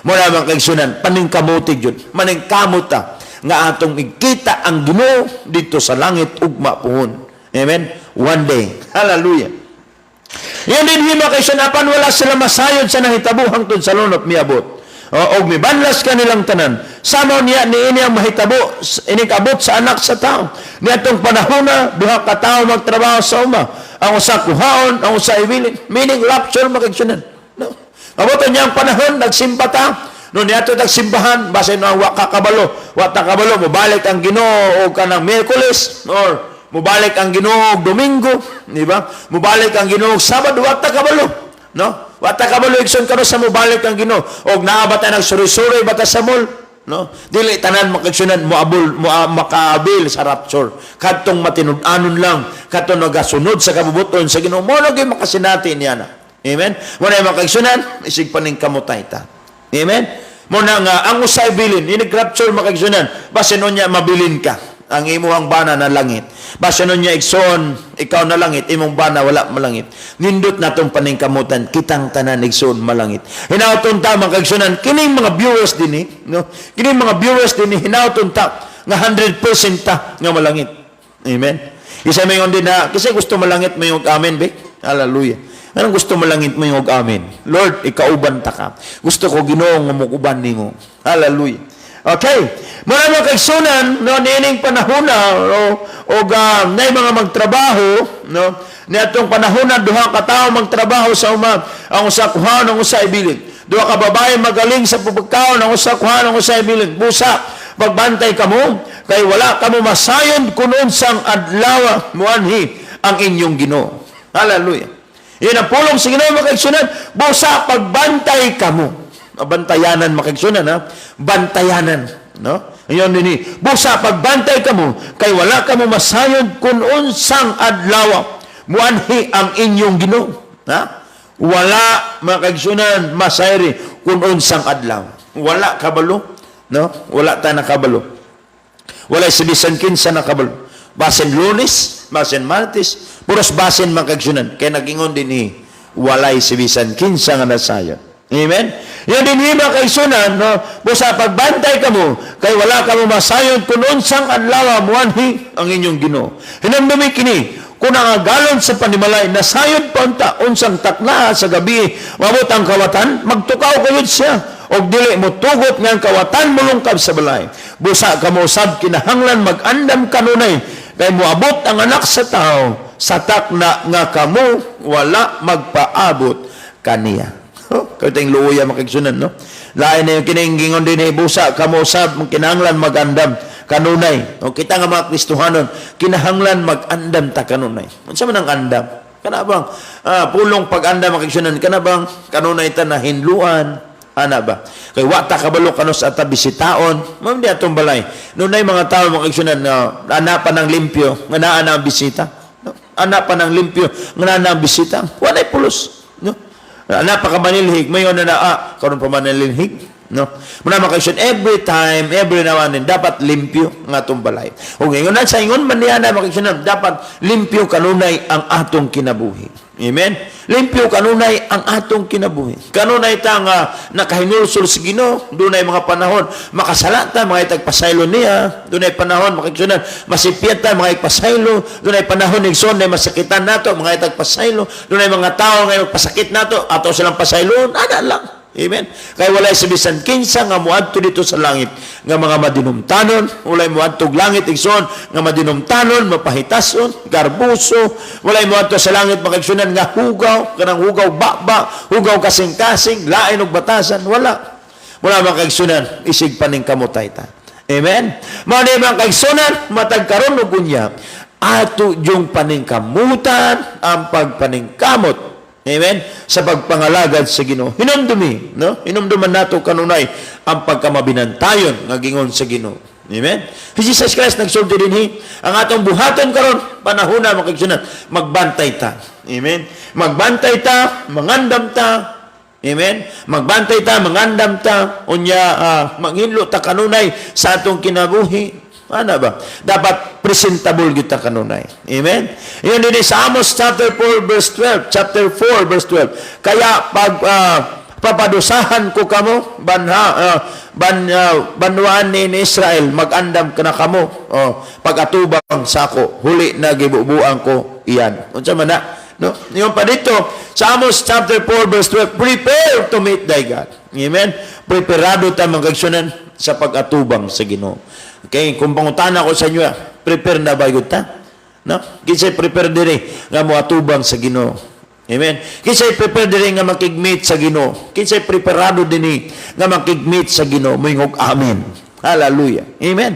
Muna mga kaigsunan, paningkamutig yun. Maningkamot ta nga atong ikita ang Ginoo dito sa langit ugma puhon. Amen. One day. Hallelujah. Yan din hima kay sanapan wala sila masayod sa nahitabuhang tun sa lunop miabot. Og mibanlas kanilang tanan. Sama niya niini ang mahitabo inikabot sa anak sa tao. Niadtong panahona duha ka tawo magtrabaho sa uma. Ang usa kuhaon, ang usa ibilin. Meaning rapture makigsunan. No. Abuton niya ang panahon nagsimba ta. No niadto tagsimbahan basin ang wa kabalo, mobalik ang Ginoo og kanang Miyerkules or mubalik ang Ginoo Domingo, di ba? Mubalik ang Ginoo Sabado, wata kabalo, no? Wata kabalo igsoon kano sa mubalik ang Ginoo. Og naa ba ta nagsuri-suri bata sa mall, no? Dili tanan makigsunan makaabil sa rapture. Kadtong matinud-anon lang, kadtong nagasunod sa kabubuton sa Ginoo, mo gyud makasinati niya na. Amen. Mo na makigsunan isig paning kamutay ta. Amen. Mo na nga ang usay bilin, ini rapture makigsunan, basin unya mabilin ka ang imuhang bana na langit. Basta nun niya igsoon, ikaw na langit, imong bana wala malangit. Nindot na itong paningkamutan, kitang tanan igsoon malangit. Hinauton ta, magkagsunan, kining mga viewers din no? Kining mga viewers din hinauton ta, nga 100% ta, nga malangit. Amen? Isa may yun din na, kasi gusto malangit mo yung amen, be? Hallelujah. Anong gusto malangit mo yung amen? Lord, ikauban ta ka. Gusto ko Ginoong umukuban ni mo. Hallelujah. Okay. Muna mga kaigsunan, no, nining panahon o na mga magtrabaho, no, niatong panahon na duha ka tao magtrabaho sa uma, ang usa kuhaon, ang usa ibilin. Duha ka babae magaling sa pagkaon, ang usa kuhaon, ang usa ibilin. Busa, pagbantay kamo, kay wala kamo masayon kunon sang adlaw muanhi ang inyong Ginoo. Hallelujah. Yan ang pulong sa Ginoo mga kaigsunan, busa pagbantay kamo. Bantayanan makigsunan ha, bantayanan, no? Ayon dinhi, busa pagbantay kamo kay wala kamo masayod kun unsang adlaw muanhi ang inyong Ginoo, ha? Wala makigsunan masayri kun unsang adlaw. Wala kabalo, no? Wala ta nakabalo. Wala si bisan kinsa nakabalo. Basin Lunes, basin Martes, puros basin makigsunan kay nagingon dinhi, walay si bisan kinsa nga nasayod. Amen? Yan din hima kay sunan, no? Busa pagbantay kamo, kay wala kamo masayod kung unsang adlaw muanhi ang inyong Ginoo. Hinamdumi kini, kung nangagalon sa panimalay, nasayod pa unta, unsang takna sa gabi, mabot ang kawatan, magtukaw kayod siya, o dili mo tugot ng kawatan mulungkab sa balay. Busa kamo sab kinahanglan mag-andam kanunay, kay moabot ang anak sa tao, sa takna nga kamo, wala magpaabot kaniya. Kauting luya makigsunan, no? Lain na yung kiningingon din busa kamo sab kinahanglan magandam kanunay. O kita nga mga Kristohanon, kinahanglan magandam ta kanunay. Unsa man ang andam? Kana bang pulong pag-andam makigsunan, kana bang kanunay ta na hinluan? Ana ba? Kay wa ta kabalo kanos at bisitaon. Mao di atong balay. Nunay mga tawo makigsunan na anapan ng limpyo, nga naa na ang bisita. No? Anapan ng limpyo, nga naa na ang bisita. Walay pulos, no? Napakamanilhig, mayon na karon pa manilhig, no? Muna makaisun every time, every now and then dapat limpyo nga atong balay. O ngayon na sa ingon man niya na makaisun dapat limpyo kanunay ang atong kinabuhi. Amen. Limpyo kanunay ang atong kinabuhi. Kanunay ta nga nakahinulsol sa Ginoo, dunay mga panahon makasala ta mga itagpasaylo niya, dunay panahon makigsunan masipyat ta mga itagpasaylo, dunay panahon igsoon na masakitan nato mga itagpasaylo, dunay mga tao nga magpasakit nato ato silang pasayloon, ana lang. Amen. Kay walay sa bisan kinsa nga moadto dito sa langit nga mga madinumtanon, walay moadto langit igsoon nga madinumtanon, mapahitason, garbuso, walay moadto sa langit makigsunan nga hugaw, kanang hugaw baba, hugaw kasing-kasing, lain og batasan, wala. Wala makigsunan isig paning kamutay ta. Amen. Mao ni makigsunan matag karon og unya ato yung paningkamutan ang pagpaningkamot. Amen? Sa pagpangalagad sa Ginoo. Hinumdumi, no? Hinumduman nato kanunay ang pagkamabinantayon nga gingon sa Ginoo. Amen? Si Jesus Christ nagsulti dinhi ang atong buhaton karon panahona makigsunan magbantay ta. Amen? Magbantay ta, mangandam ta. Amen? Magbantay ta, mangandam ta. Unya manghinlo ta kanunay sa atong kinabuhi. Ano ba? Dapat presentable kita kanunay. Amen? Yun din sa Amos chapter 4 verse 12. Chapter 4 verse 12. Kaya pag papadusahan ko kamo, banwaan ni Israel, magandam ka na kamo. Pag-atubang sa ako, huli na gibubuan ko iyan. Unsa man na? No? Yung pa dito, sa Amos chapter 4 verse 12, prepare to meet thy God. Amen? Preparado ta magagsunan sa pag-atubang sa Ginoo. Okay, kung pangutana ko sa inyo, prepare na ba yun ta? No? Kisay prepare diri nga mo atubang sa Ginoo. Amen. Kisay prepare diri nga makigmeet sa Ginoo. Kisay preparado dinhi nga makigmeet sa Ginoo. Moingog amen. Hallelujah. Amen.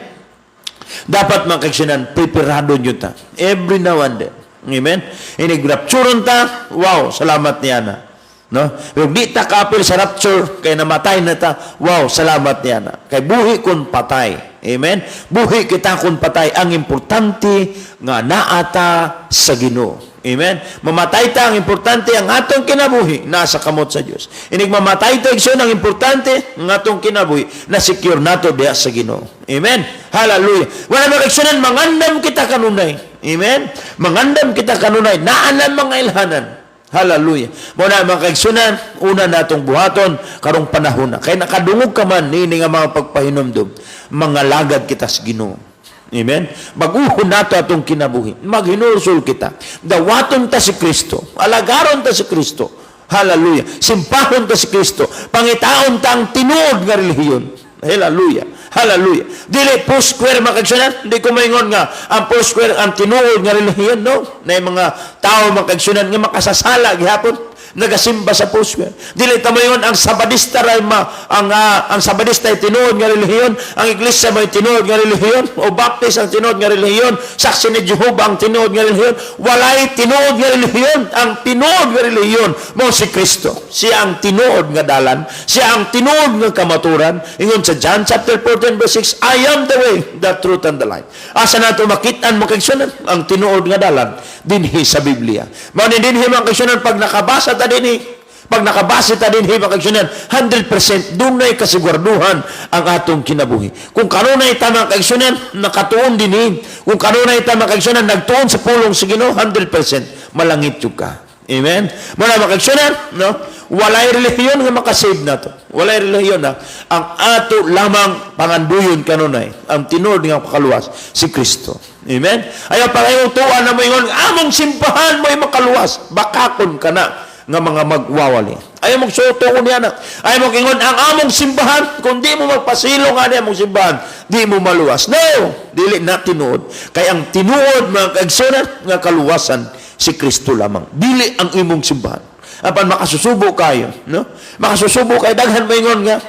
Dapat makagsunan preparado nyo ta. Every now and then. Amen. Inigrapturon ta. Wow, salamat niya na. No? Pero di ta kapil sa rapture kay namatay na ta. Wow, salamat niya na. Kay buhi kun patay. Amen. Buhi kita kun patay. Ang importante nga naata sa Ginoo. Amen. Mamatay ta, ang importante ang atong kinabuhi nasa kamot sa Dios. Inig mamatay ta igsoon, ang importante ang atong kinabuhi na secure nato diha sa Ginoo. Amen. Hallelujah. Wala magigsunan mangandam kita kanunay. Amen. Mangandam kita kanunay naanan mga ilhanan. Hallelujah. Muna makigsunan una natong buhaton karong panahon na. Kay nakadungog ka man nini nga mga pagpahinomdom, mga lagad kita sa Ginoo. Amen? Mag-uhon nato atong kinabuhi. Maghinulsol kita. Dawaton ta si Kristo. Alagaron ta si Kristo. Hallelujah. Simpahon ta si Kristo. Pangitaon ta ang tinuod nga relihiyon. Hallelujah. Hallelujah. Dili post-square makagsunan. Hindi ko maingon nga ang post-square ang tinuod nga relihiyon. No? Na yung mga tao makagsunan nga makasasala gihapon. Nagasimba sa post-square. Dili tamayon ang sabadista ray ang sabadista ay tinuod nga relihiyon, ang iglesia may tinuod nga relihiyon, o baptist ang tinuod nga relihiyon, saksi ni Jehovah ang tinuod nga relihiyon. Walay tinuod nga relihiyon. Ang tinuod nga relihiyon mo si Kristo. Siya ang tinuod nga dalan, siya ang tinuod nga kamaturan. Ingon sa John chapter 14 verse 6, I am the way, the truth and the life. Asa nato makitaan mo kagsunan ang tinuod nga dalan dinhi sa Biblia. Mao ni dinhi man kagsunan pag nakabasa ta dinhi, pag nakabasa ta dinhi makagsunan 100% dunay kasiguraduhan ang atong kinabuhi. Kung kanunay ta makagsunan nakatuon dinhi, kung kanunay ta makagsunan nagtuon sa pulong sa Ginoo 100% malangit jud ka. Amen. Muna makagsunan, no? Walay relihiyon nga makasave nato. Walay relihiyon na ang ato lamang panganduyon kanunay, ang tinuod nga pakaluwas si Kristo. Amen. Ayaw pangayong tuwa na mo ingon among simbahan mo'y makaluwas, bakakon ka na nga mga magwawali. Ayaw mong sutuon niya na. Ayaw mong ingon ang among simbahan, kung di mo magpasilong nga niya mong simbahan, di mo maluwas. No! Dili na tinuod. Kaya ang tinuod mga kaigsunan nga kaluwasan si Kristo lamang. Dili ang imong simbahan. Apan makasusubo kayo, no? Makasusubo kayo daghan maingon nga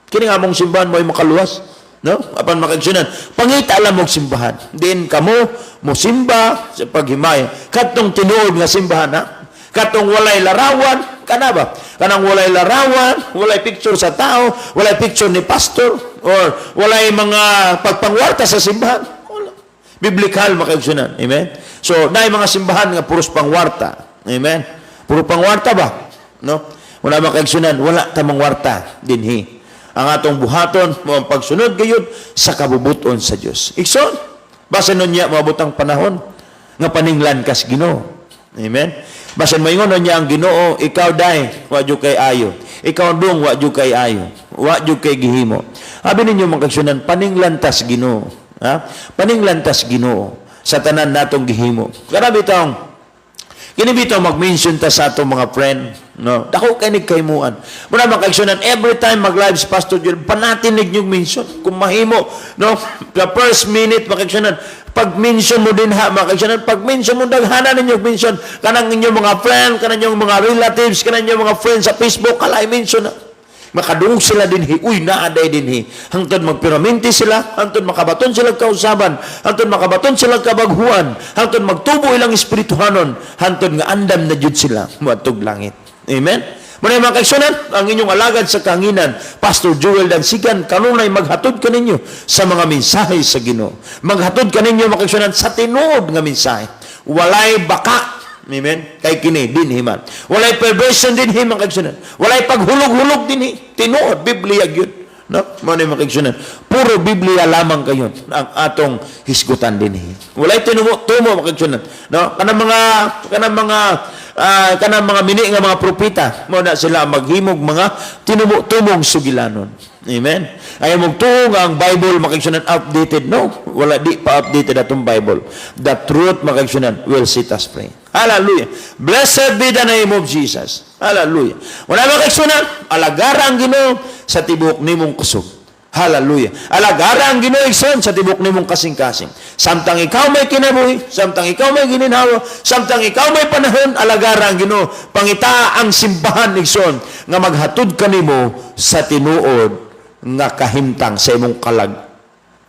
kini nga among simbahan mo'y makaluwas, no? Apan makaigsunan, pangita lang mong simbahan. Diin kamo mo simba sa paghimay. Katong tinuod nga simbahan ha? Katong walay larawan, kana ba? Kanang walay larawan, walay picture sa tao, walay picture ni pastor, or walay mga pagpangwarta sa simbahan. Wala. Biblikal makaigsunan. Amen? So, naay mga simbahan nga puros pangwarta. Amen? Puro pangwarta ba? No? Wala makaigsunan, wala tamang warta dinhi. Ang atong buhaton, mo ang pagsunod gayud sa kabubuton sa Dios. Ikson, basa nun niya mabutang panahon nga paninglan kas Ginoo. Amen? Basan maingon niya ang Ginoo, ikaw dai, wa jud kay ayo. Ikaw dong wa jud kay ayo. Wa jud kay gihimo. Abi ninyo magkagsunan paninglantas Ginoo. Ha? Paninglantas Ginoo sa tanan natong gihimo. Grabe taong kini bitaw mag-mention ta sa atong mga friend, no? Dako kay kaymuan. Muna makagsunan every time mag-live si Pastor Joel, panatinig yung mention kung mahimo, no? The first minute makagsunan pag-mention mo din ha, makagsunan pag-mention mo daghanan ninyo mention kanang inyong mga friend, kanang inyong mga relatives, kanang inyong mga friends sa Facebook, kalay mention na. Makadungog sila dinhi, uy naaday dinhi. Hangtod magpiraminti sila, hangtod makabaton sila kausaban, hangtod makabaton sila kabaghuan, hangtod magtubo ilang espirituhanon, hangtod nga andam na jud sila moadtog langit. Amen. Muna mga kaigsunan, ang inyong alagad sa kanginan, Pastor Joel Dansigan, kanunay maghatod kaninyo sa mga mensahe sa Ginoo. Maghatod kaninyo mga kaigsunan sa tinuod nga mensahe. Walay bakak. Amen? Kay kini, dinhi man. Walay perversion dinhi, mga kaigsunan. Walay paghulog-hulog dinhi. Tinuod, Biblia yun. No? Mga kaigsunan. Puro Biblia lamang kayo ang atong hisgutan dinhi. Walay tinumo, mga kaigsunan. No? Kanang mga mini nga mga propita, mo na sila maghimog mga tinumo-tumong sugilanon. Amen. Ayaw mong tuo nga ang Bible makaigsunan outdated. No, wala di pa updated atong Bible. The truth makaigsunan will set us free. Hallelujah. Blessed be the name of Jesus. Hallelujah. Wala makaigsunan, alagara ang Ginoo sa tibok nimong kusog. Hallelujah. Alagara ang Ginoo igsoon sa tibok nimong kasing-kasing. Samtang ikaw may kinabuhi, samtang ikaw may gininhawa, samtang ikaw may panahon, alagara ang Ginoo. Pangita ang simbahan igsoon nga maghatod kanimo sa tinuod nga kahimtang sa imong kalag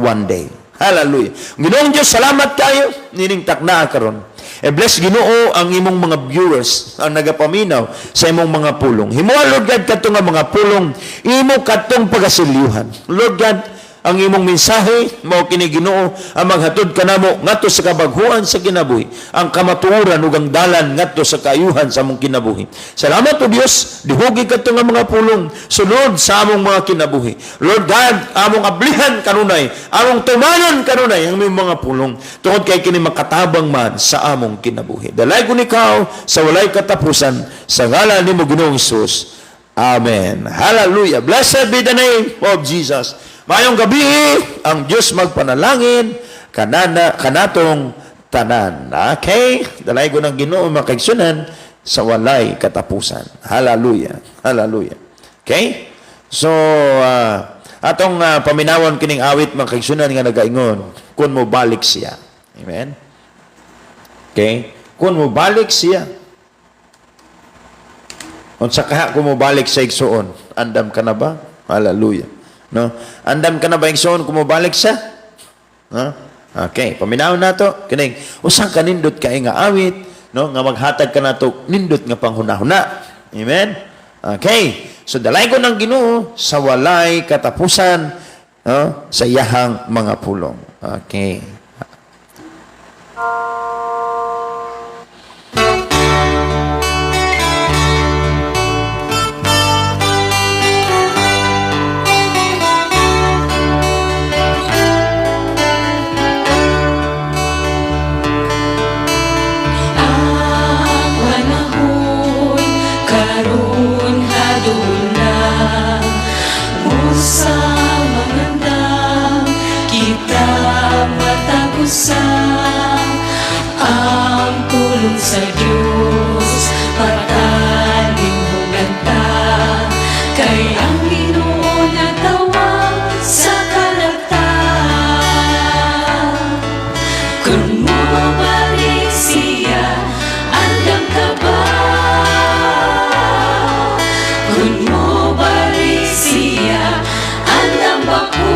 one day. Hallelujah. Ginoong Diyos, salamat kayo nining takna karon. E bless Ginoo ang imong mga viewers ang nagapaminaw sa imong mga pulong. Himuha Lord God kadtong nga mga pulong imo kadtong pagasilyuhan. Lord God, ang imong mensahe mao kini Ginoo ang maghatod kanamo ngadto sa kabaghuan sa kinabuhi, ang kamatuoran ug ang dalan ngadto sa kaayuhan sa among kinabuhi. Salamat o Dios, dihugi kadto nga mga pulong sunod sa among mga kinabuhi. Lord God, among ablihan kanunay, among tumanan kanunay ang among mga pulong tungod kay kini makatabang man sa among kinabuhi. Dalay kun ikaw sa walay katapusan sa ngalan nimo Ginoong Hesus. Amen. Hallelujah. Blessed be the name of Jesus. Mayong gabi, ang Diyos magpanalangin kanatong tanan. Okay? Dalay ko ng Ginoo makaigsunan sa walay katapusan. Hallelujah. Hallelujah. Okay? So, atong paminawan kining awit makaigsunan nga nagaingon, kun mo balik siya. Amen? Okay? Kun mo balik siya. Unsa kaha kung mo balik sa igsuon, andam ka na ba? Hallelujah. No? Andam ka na ba igsuon kung mo balik siya? No? Okay, paminaw na to. Kining usang kanindot ka nga awit, no, nga maghatag ka nato nindot nga panghunahuna. Amen. Okay. So dalay ko ng Ginoo sa walay katapusan, no, sa iyahang mga pulong. Okay. Ang tulong sa Diyos pataling huganta kay ang Ginoo natawag sa kalagtan. Kung mo balik siya, andam ka ba? Kung mo balik siya, andam ba ko?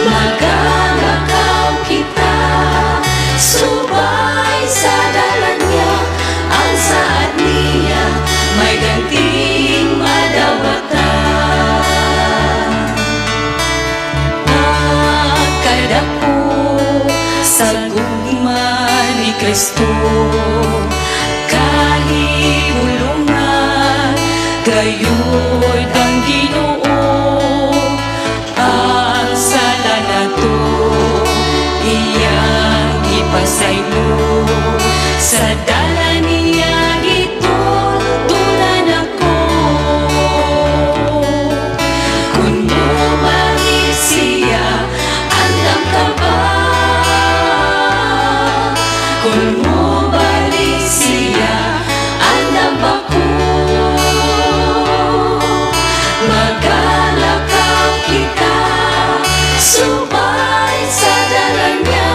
Magalakaw kita, subay sa dalan niya, ang saad niya, may ganting madawatan. Pagkadako sa gugma ni Kristo, kahibulungan, gayud ang Ginoo. Ipasaylo sa dalan niya gitutulan ako. Kung mo balik siya, andam ka ba? Kung mo balik siya, andam ba ko? Magalakaw kita, subay sa dalan niya,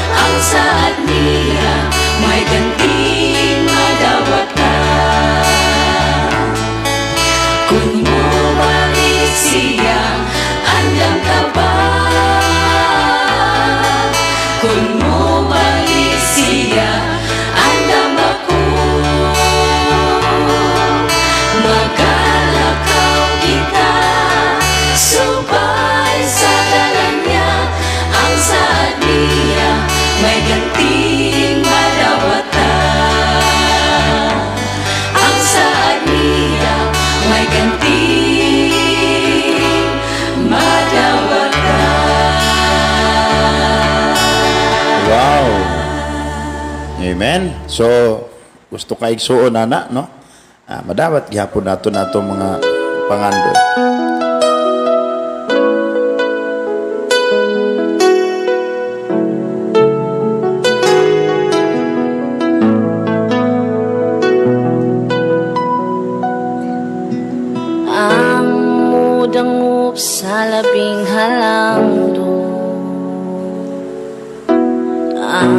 ang saad niya, may ganting madawatan. Kung mo balik siya, andam ka ba? Kung mo balik siya, andam ako. Magalakaw kita, subay sa dalan niya, ang saad niya, may ganting madawatan. Ang saad niya, may ganting madawatan. Wow. Amen. So, gusto ka igsuon ana, no? Madawat gihapon nato mga Pangandoy. Ang mudangup sa labing halando, ang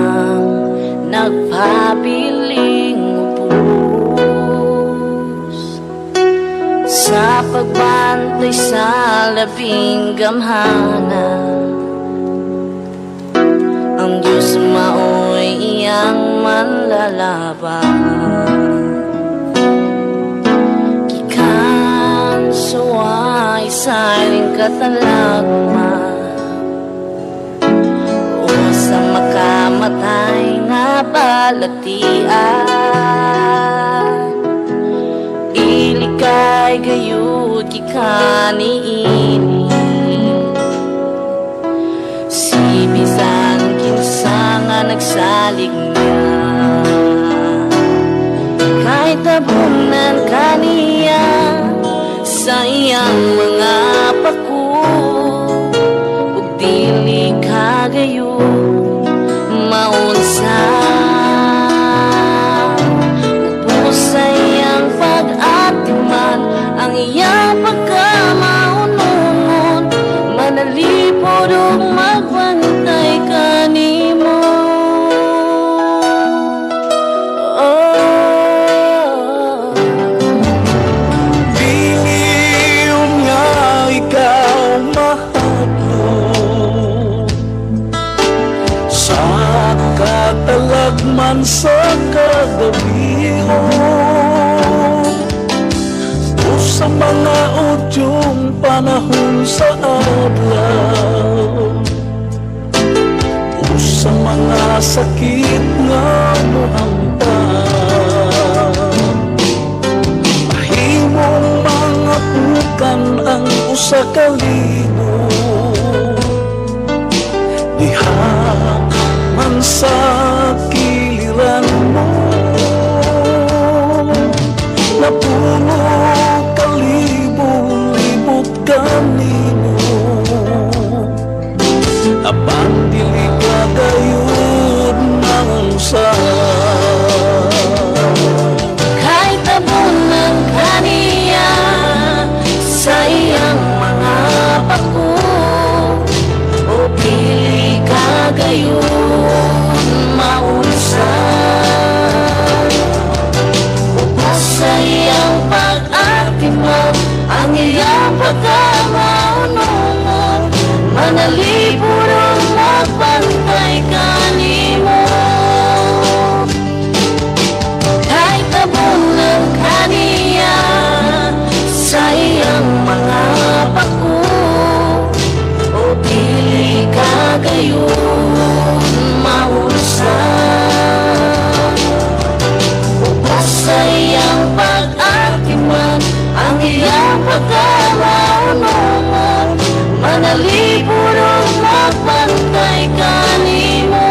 nagpabiling ubus sa pagbantay sa labing gamhana. Ang Diyos maoy iyang manlalaban. Suway sa ring katalagma o sa makamatay nga balatian. Ilikay gayud kikaniini si bisan kinsa nga nagsalig niya. Kahit tabunan kaniya sa iyang mga paku, ug dili kagayo maunsa. Ubos sa iyang pag-atiman ang iyang pagkamaunungon, manalipod ug magbantay kanimo. Talagman sa kagabihon o sa mga udyong panahon sa adlaw o sa mga sakit nga muhampan. Mahimong mga pukan ang usa ka libo, diha man sa kiliran mo, napuno kalibong-libot kanino, apan dili kagayud ng usa. Kahit tabunan kaniya sa iyang mga paku, o pili kagayon maunsa. Ubos sa iyang pag-atiman ang iyang pagkamaunungon, manalipod ug magbantay kanimo. Kahit tabunan kaniya sa iyang mga paku, o dili kagayon maunsa. Ubos sa iyang pag-atiman ang iyang pagkamaunungon, manalipod ug magbantay kanimo.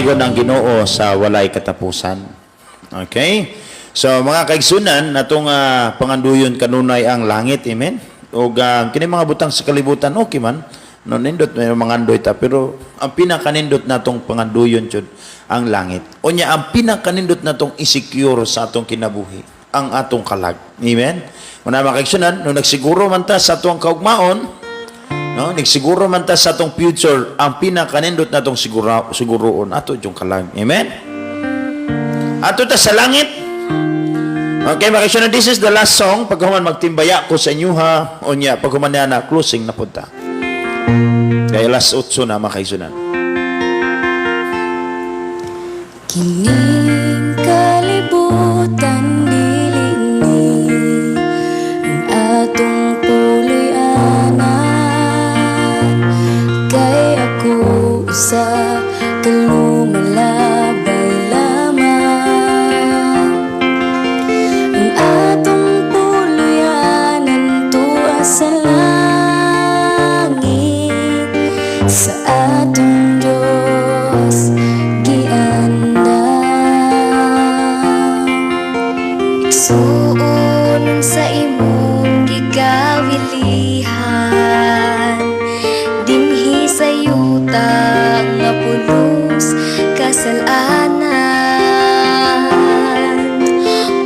ingon ang Ginoo sa walay katapusan. Okay? So mga kaigsunan, natong panganduyon kanunay ang langit, amen? O kini mga butang sa kalibutan, okay man, no, nindot may mga andoy ta, pero ang pinakanindot natong panganduyon jud ang langit. Unya ang pinakanindot natong isecure sa atong kinabuhi, ang atong kalag. Amen? Muna mga kaigsunan, nung nagsiguro man ta sa atong kaugmaon, no, nagsiguro man ta sa atong future, ang pinakanindot natong siguroon ato yung kalag. Amen? Ato ta sa langit. Okay, makisyon na, this is the last song. Pagkaman magtimbaya ko sa inyo ha, o niya, pagkaman na closing na punta. Kaya last 8 na makisunan. Kining kalibutan dilini ang atong puloy-anan, kay ako isa kalumalabay lamang. Ang atong puloy-anan tuwa sa langit, sa atong Diyos suon sa imong gigawilihan, dinhi sa yuta nga pulos kasalanan,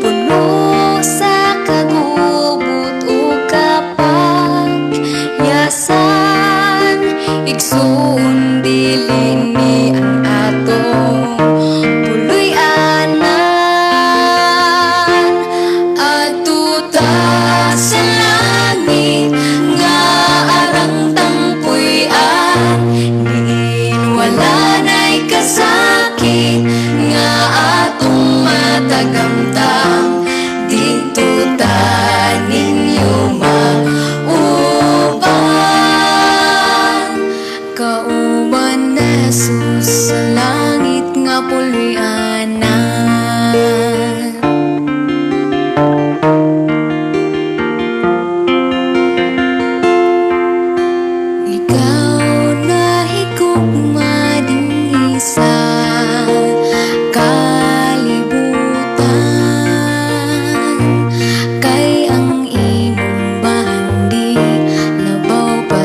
puno sa kagubot o kapagyasan, igsuon dilini ang atong puloy-anan. Sa langit nga arang tampuy-an, diin wala na'y kasakit nga atong matagamtam, dito tanin mauban. Kauban na Jesus sa langit nga puloy-anan.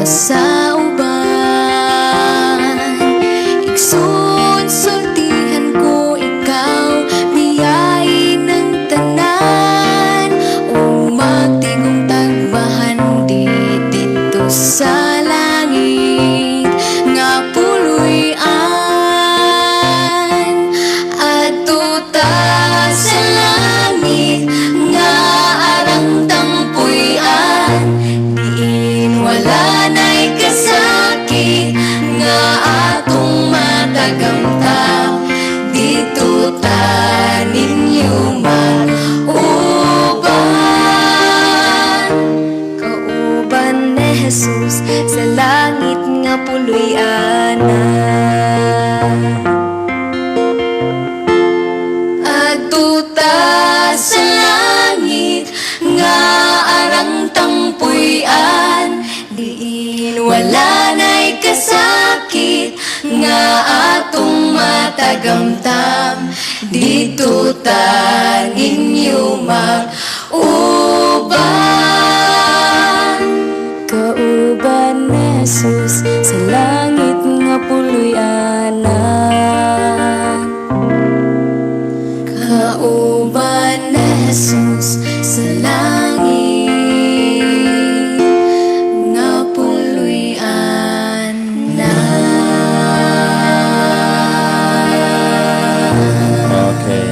Sa uban, igsun-sultihan ko ikaw, biyay ng tanan, o magtigong tagbahan dito sa langit nga puloy-an. Adto ta sa langit nga arang tampuy-an, diin wala na'y kasakit nga atong matagamtam, dito tanin mauban. Kauban ni Jesus sa langit nga puloy-anan. Adto ta sa langit nga arang tampuy-an, diin wala na'y kasakit nga atong matagamtam, dito tanin mauban. Kauban ni Jesus sa langit nga puloy-anan. Kauban ni Jesus sa langit nga puloy-anan. Okay.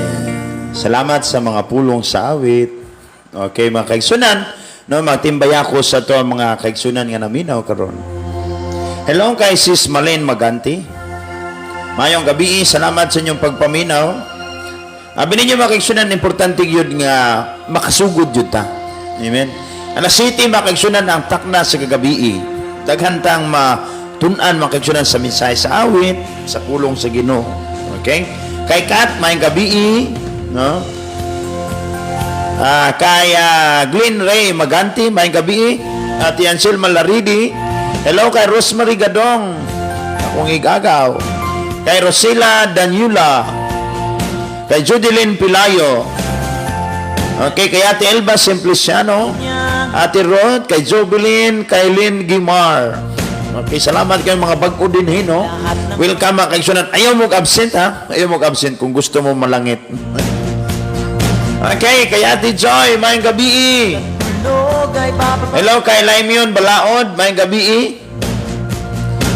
Salamat sa mga pulong sa awit. Okay, mga kaigsunan, no, magtimbaya ko sa to mga kaigsunan nga naminaw karon. Hello kay Sis Malene Maganti. Mayong gabi, salamat sa inyong pagpaminaw. Abi ninyo mga kaigsunan, importante yun nga makasugod yun ta. Amen. Alas City, mga kaigsunan, ang takna sa kagabi. Daghantang matunan mga kaigsunan sa mensahe sa awit, sa pulong sa Ginoo. Okay? Kay Kat, mayong gabi, no? Kay Glenn Ray Maganti, mayong gabi. At Yansel Malaridi. Hello kay Rosemary Gadong. Akong igagaw. kay Rosila Daniela, kay Judilyn Pilayo, okay, kay Ate Elba Simpliciano, Ate Rod, kay Jovelyn, kay Lynn Guimar. Okay, salamat kayo mga bag-o din no? Welcome mga kaigsunan. Ayaw mo absent ha? Ayaw mo absent kung gusto mo malangit. Okay, kay Ate Joy, mayang gabi. Hello, kay Laimion Balaod, mayang gabi.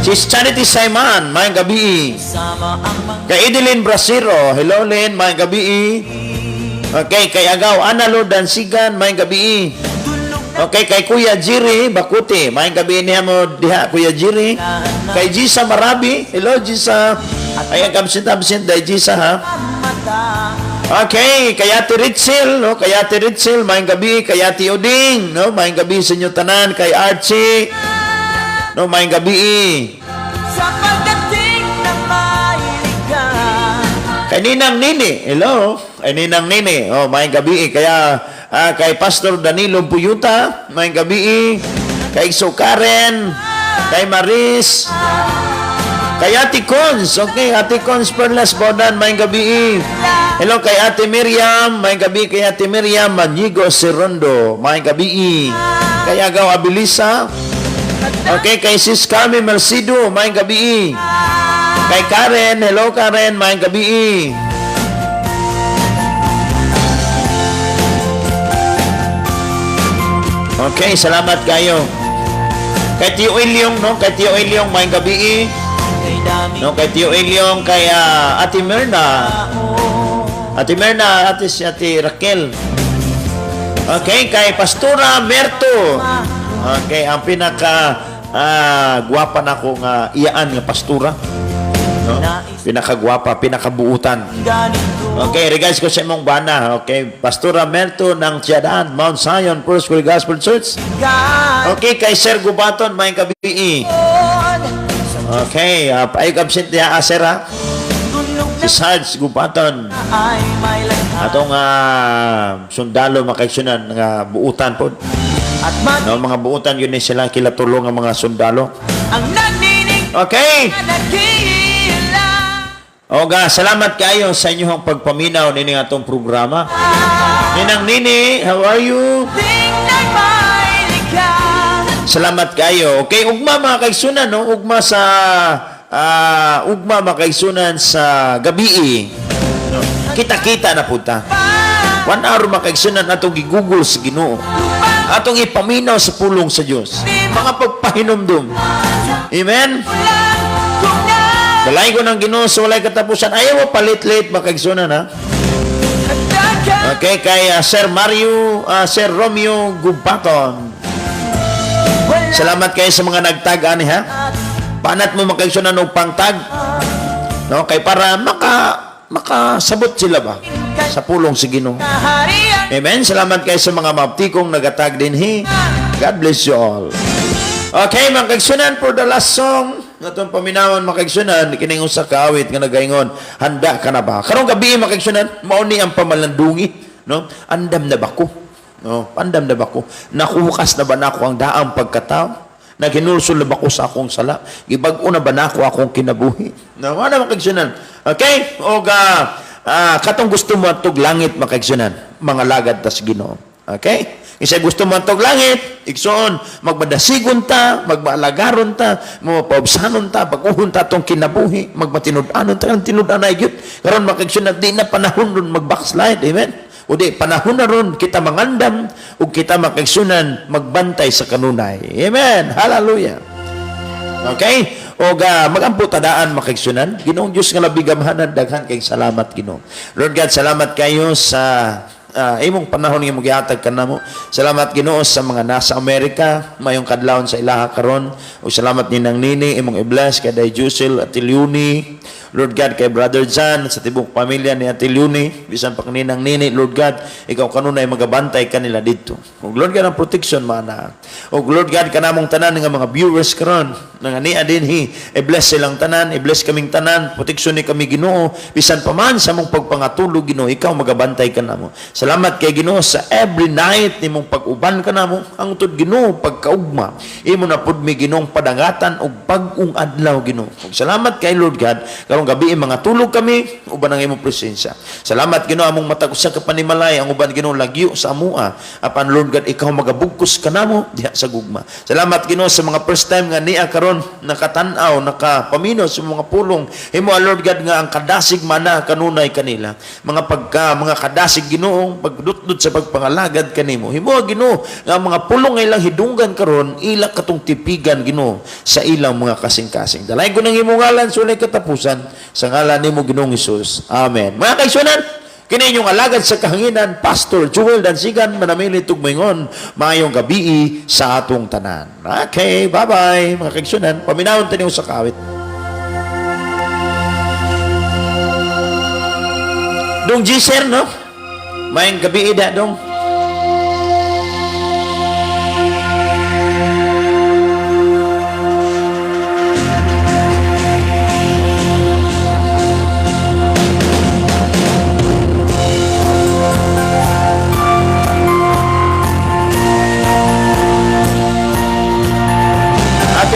Si Charity Simon, mayang gabi. Kay Edeline Brasero, hello Lynn, mayang gabi. Okay, kay Agaw Analo Dansigan, mayang gabi. Okay, kay Kuya Jiri Bakuti, mayang gabi niya mo diha, Kuya Jiri. Kay Jisa Marabi, hello Jisa. Ay, absent dahil Jisa ha. Okay, kay Ate Ritzel, no? Kay Ate Ritzel, mayang gabi. Kay Ate Oding, no? Mayang gabi sa inyo tanan. Kay Archie, no? Mayang gabi. Sa pagdating ng mahilig ka. Kay Ninang Nini, hello? Kay Ninang Nini, oh, mayang gabi. Kaya, kay Pastor Danilo Puyuta, mayang gabi. Kay Iso Karen, kay Maris, kay Ate Cons, okay, Ate Cons Perlas Bodan, mayang gabi. Hello kay Ate Miriam, mayang gabi kay Ate Miriam Manigo Serondo, mayang gabi. Kay Agaw Abilisa, okay, kay Sis Carmen Mercido, mayang gabi. Kay Karen, hello Karen, mayang gabi. Okay, salamat kayo. Kay Tio Ilyong, no? Kay Tio Ilyong, mayang gabi. No, kay Tio Ilyong, kay Ate Mirna. Ate Mirna, si Ate Raquel. Okay, kay Pastora Merto. Okay, ang pinaka guwapa na kong iyaan nga pastora. No? Pinakagwapa, pinakabuutan. Okay, regards ko sa imong bana. Okay, Pastora Merto ng Tiyadan, Mount Zion First Gospel Church. Okay, kay Sir Gubaton, may gabi. Okay, paayog absent niya, Sir ha? Si Sarge Gubaton. Atong sundalo makaigsunan nga buutan po. No, mga buutan yun sila kilatulong ang mga sundalo. Okay. Oga, salamat kayo sa inyong pagpaminaw nini atong programa. Ninang Nini, how are you? Salamat kayo. Okay, ugma mga kaigsunan, no? Ugma sa ugma makaigsunan sa gabi. No? Kita-kita na punta. 1 hour makaigsunan atong gigugol sa Ginoo. Atong ipaminaw sa pulong sa Dios. Mga pagpahinomdom. Amen. Balay ko ng Ginoo sa walay katapusan. Ayaw mo palit-lit makaigsunan ha. Okay, kay Sir Mario, Sir Romeo Gubaton. Salamat kayo sa mga nagtag-ani ha. Panat mo makaigsunan og pangtag. No, kay para makasabot sila ba sa pulong sa Ginoo. Amen. Salamat kayo sa mga mabtikong nagatag dinhi. God bless you all. Okay, mga kaigsunan, for the last song natong paminawan mga kaigsunan, kining usa ka awit nga nagaingon, handa ka na ba? Karong gabi mga kaigsunan, mao ni ang pamalandungi, no? Andam na ba ko? No, andam na ba ko? Nakuhukas na ba nako ang daang pagkatao? Naghinulsol na ba ko sa akong sala? Gibag-o na ba nako akong kinabuhi? No, ano mga kaigsunan? Okay? O katong gusto mo atog langit mga kaigsunan, mga lagad tas Ginoo. Okay? Isa gusto mo atog langit, igsoon, magmadasigon ta, magmaalagaron ta, mapaubsanon ta, pag-uhon ta itong kinabuhi, magmatinud-anon ta, ang tinud-anon na yun. Karon mga kaigsunan, di na panahon ron mag-backslide. Amen? O di, panahon na ron, kita mangandam, o kita makaigsunan, magbantay sa kanunay. Amen? Hallelujah. Okay? O magampo tadaan makaigsunan, Ginoong Diyos nga labigamhanan, daghan kay salamat Ginoo. Lord God, salamat kayo sa imong panahon nga magihatag kanamo. Salamat Ginoo sa mga nasa Amerika, mayong kadlawon sa ilaha karon. O salamat ninang Nini, imong i-bless kay Day Jusel at Leonie. Lord God, kay Brother John, sa tibok pamilya ni Ate Leonie, bisan pa kaninang Nini, Lord God, ikaw kanunay magabantay kanila dito. O Lord God, ang protection mana. O Lord God, kanamong tanan nga mga viewers karon, nga niya dinhi, i-bless silang tanan, i-bless kaming tanan, protection ni kami Ginoo, bisan pa man sa mong pagpangatulog Ginoo, ikaw magabantay kanamo. Salamat kay Ginoo sa every night nimong pag-uban kanamo, ang tud Ginoo pagkaugma. Imo na pud mi Ginoong padangatan og pag-ung adlaw Ginoo. Salamat kay Lord God, karong gabi mga tulog kami uban ang imong presensya. Salamat Ginoo among matag usa ka panimalay ang uban Ginoo lagyo sa amua apan Lord God ikaw magabugkos kanamo diha sa gugma. Salamat Ginoo sa mga first time nga niya karon nakatan-aw nakapamino sa mga pulong himo Lord God nga ang kadasig mana kanunay kanila mga kadasig Ginoo pagdutdut sa pagpangalagad kanimo himo Ginoo nga ang mga pulong nga ilang hidunggan karon ila katong tipigan Ginoo sa ilang mga kasing-kasing. Dalay ko nang imong ngalan sulay katapusan sa ngalan nimo Ginoong Hesus. Amen. Mga kaigsunan, kini inyong alagad sa kahanginan, Pastor Joel Dansigan, manamili tugmingon, mayong gabi sa atong tanan. Okay, bye-bye mga kaigsunan. Paminawon taniyo sa kawit. Dong Giser, no? Mayong gabi ida, dong.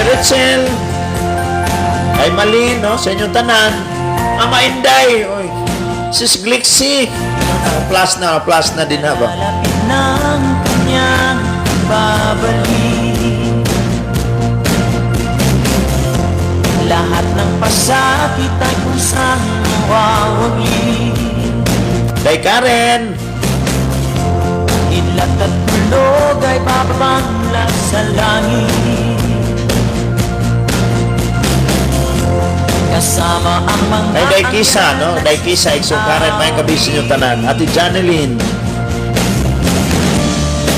Rachel, ay mali, no? Sa inyong tanan. Ama Inday, oy. Sis Glixi. Plus na din ha ba? Malapit ng kanyang babalik. Lahat ng pasakit ay kusang mawawagi. Day Karen. Ilat at tulog ay bababangla sa langit. Kasama ang mga Ay Day Kisa, no? Day Kisa, Ikso Karen, may gabi sa inyong tanan. Ate Janeline.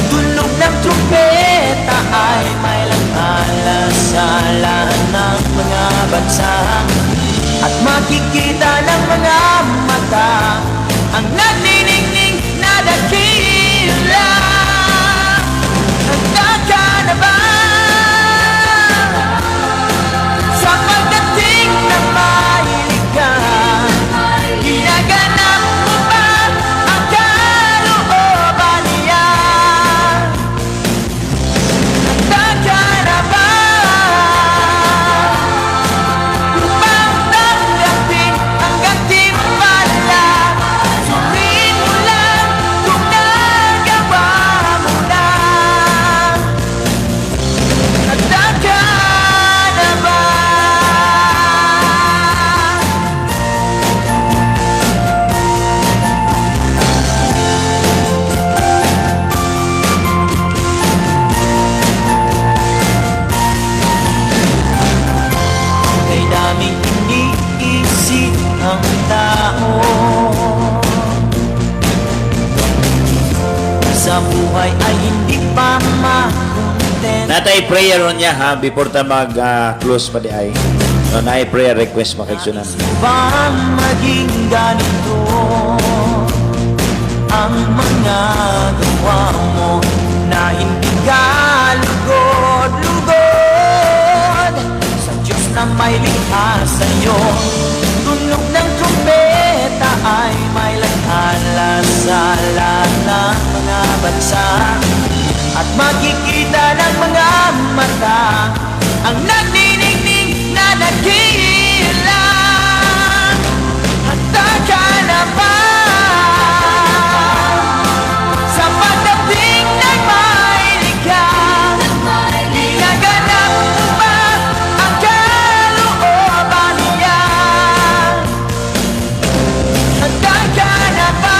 Tunog ng trumpeta ay may langhala sa lahat ng mga bansa. At makikita ng mga mata ang nagniningning na dakila. Handa ka na ba sa pagdating ng mahilig ka? Ginaganap mo ba ang kalooban niya? Handa ka na ba upang tanggapin ang gantimpala? Suriin mo lang kung nagawa mo na. Handa ka na ba? Kay daming iniisip ang tao sa buhay ay hindi pa makontent. Natay prayer ron niya ha, before ta mag-close pa di ay. No, natay prayer request makiksunan. Bang maging ganito ang mga gawa mo na hindi ka lugod-lugod sa Diyos na may likha sa'yo. Tunog ng trumpeta ay may langhala sa lahat ng mga bansa. At makikita ng mga mata ang nagniningning na dakila. Handa ka na ba sa pagdating ng mahilig ka? Ginaganap mo ba ang kalooban niya? Handa ka na ba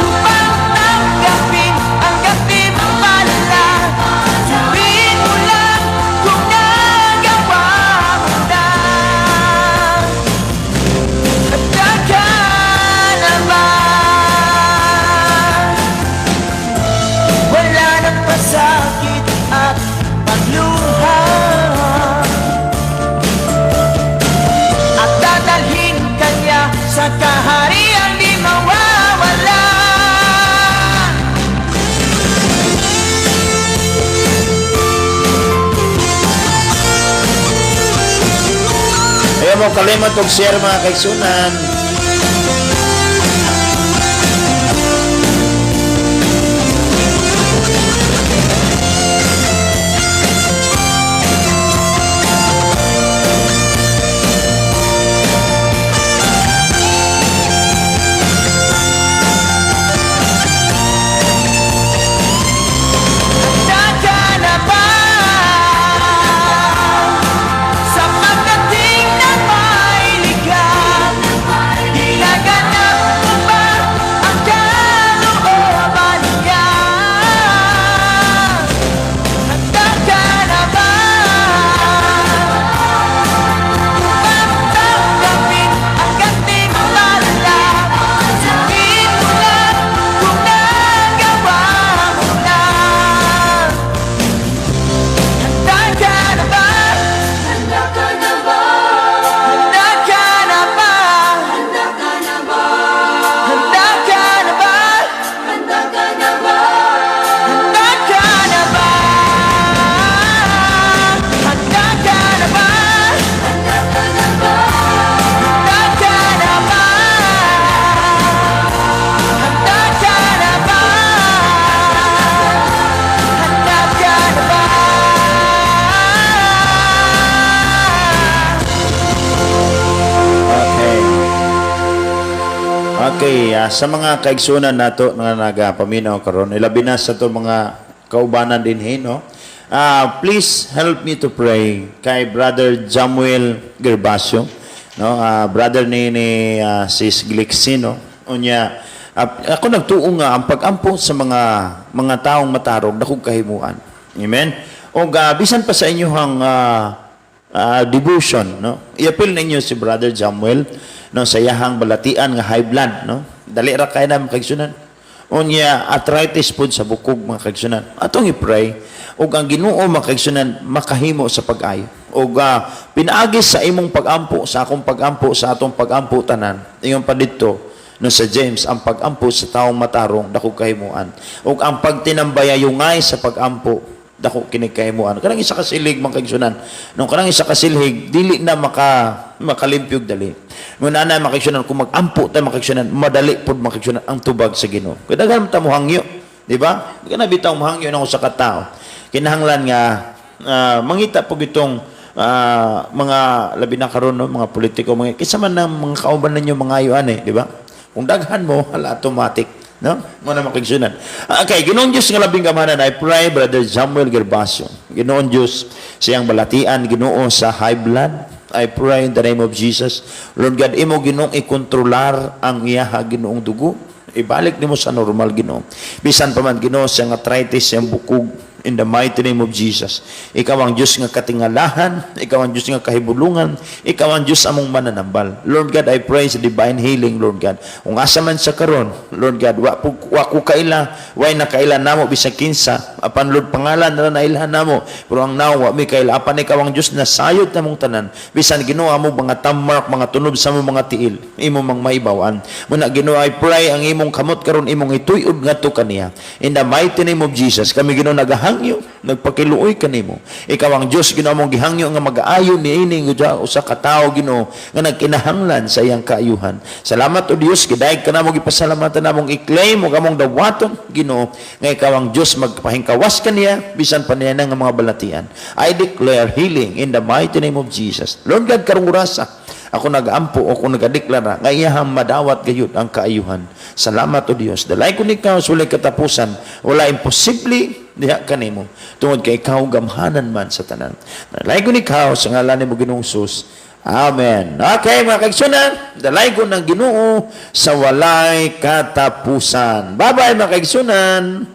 upang tanggapin ang gantimpala? Suriin mo lang kung nagawa mo na. Handa ka na ba? Wala nang pasakit at pagluha, at dadalhin kanya sa kahariang di mawawala. Ayaw mo kalimot og share mga kaigsunan. Okay, sa mga kaigsunan nato nga nagapaminaw karon, ilabi na sa to mga kaubanan din no. Please help me to pray kay Brother Jamuel Gervasio, no. Brother ni Sis Glixino. Unya, ako nagtuo nga ang pag-ampo sa mga taong matarong dakog kahimuan. Amen. O bisan pa sa inyong devotion, no. I-appeal ninyo si Brother Jamuel no sa iyahang balatian nga high blood, no. Dali ra kay na makigsunan. Unya arthritis pud sa bukog mga kaigsunan. Atong i-pray ug ang Ginoo makigsunan makahimo sa pag-ayo. Ug pinaagi sa imong pag-ampo, sa akong pag-ampo, sa atong pag-ampo tanan. Ingon pa didto no sa James ang pag-ampo sa taong matarong dako kahimuan. Ug ang pagtinambayayungay sa pag-ampo dako kini kahimuan. Kanang isa ka silig mga kaigsunan. Nung kanang isa ka silhig dili na makalimpyog dali. Muna na makigsunan kung mag-ampo ta makigsunan madali pud makigsunan ang tubag sa Ginoo. Kadaghan ta mo hangyo, di ba? Di ka na bitaw mo hangyo nang usa ka tawo. Kinahanglan nga mangita pug itong mga labi na karon no, mga politiko mga kisa man ng mga kauban ninyo mga ayo ani, di ba? Kung daghan mo hala automatic, no? Mo na makigsunan. Okay, Ginoong Dios nga labing gamanan, I pray Brother Samuel Gervasio. Ginoong Dios siyang balatian, Ginoo sa high blood. I pray in the name of Jesus. Lord God, imo Ginoong ikontrolar ang iyaha Ginoong dugo. Ibalik nimo sa normal Ginoo. Bisan pa man Ginoo siyang arthritis, siyang bukog, in the mighty name of Jesus. Ikaw ang Diyos nga katingalahan, ikaw ang Diyos nga kahibulungan, ikaw ang Diyos among mananambal. Lord God, I pray sa divine healing, Lord God. Kung asa man sa karon, Lord God, wa ko kaila, way na kaila namo bisag kinsa, apan Lord pangalan na nailhan namo, pero ang nawa mi kaila apan ikaw ang Diyos na sayod namong tanan. Bisan Ginoo mo mga tammark, mga tunob sa mong mga tiil, imo mang maibawan. Muna Ginoo, I pray ang imong kamot karon imong ituyod ngadto kaniya. In the mighty name of Jesus, kami Ginoo nagahangyo, nagpakiluoy kanimo. Ikaw ang Dios Ginoo mong gihangyo nga mag-aayo niini usa ka tawo Ginoo nga nagkinahanglan sa iyang kaayuhan. Salamat o Dios, gidayeg ka namo gipasalamatan namong i-claim ug among dawaton Ginoo nga ikaw ang Dios magpahingkawas kaniya bisan pa niya nga mga balatian. I declare healing in the mighty name of Jesus. Lord God, karong orasa ako nag-ampo o kung nagadeklara nga iyahang madawat gayud ang kaayuhan. Salamat o Dios. Dalay ko ikaw sulay katapusan. Wala imposible diha kanimo. Tungod kay ikaw gamhanan man sa tanan. Dalay ko ikaw sa ngalan ni mo Ginoong Sus. Amen. Okay mga kaigsunan, dalay ko ng Ginoo sa walay katapusan. Bye-bye mga kaigsunan.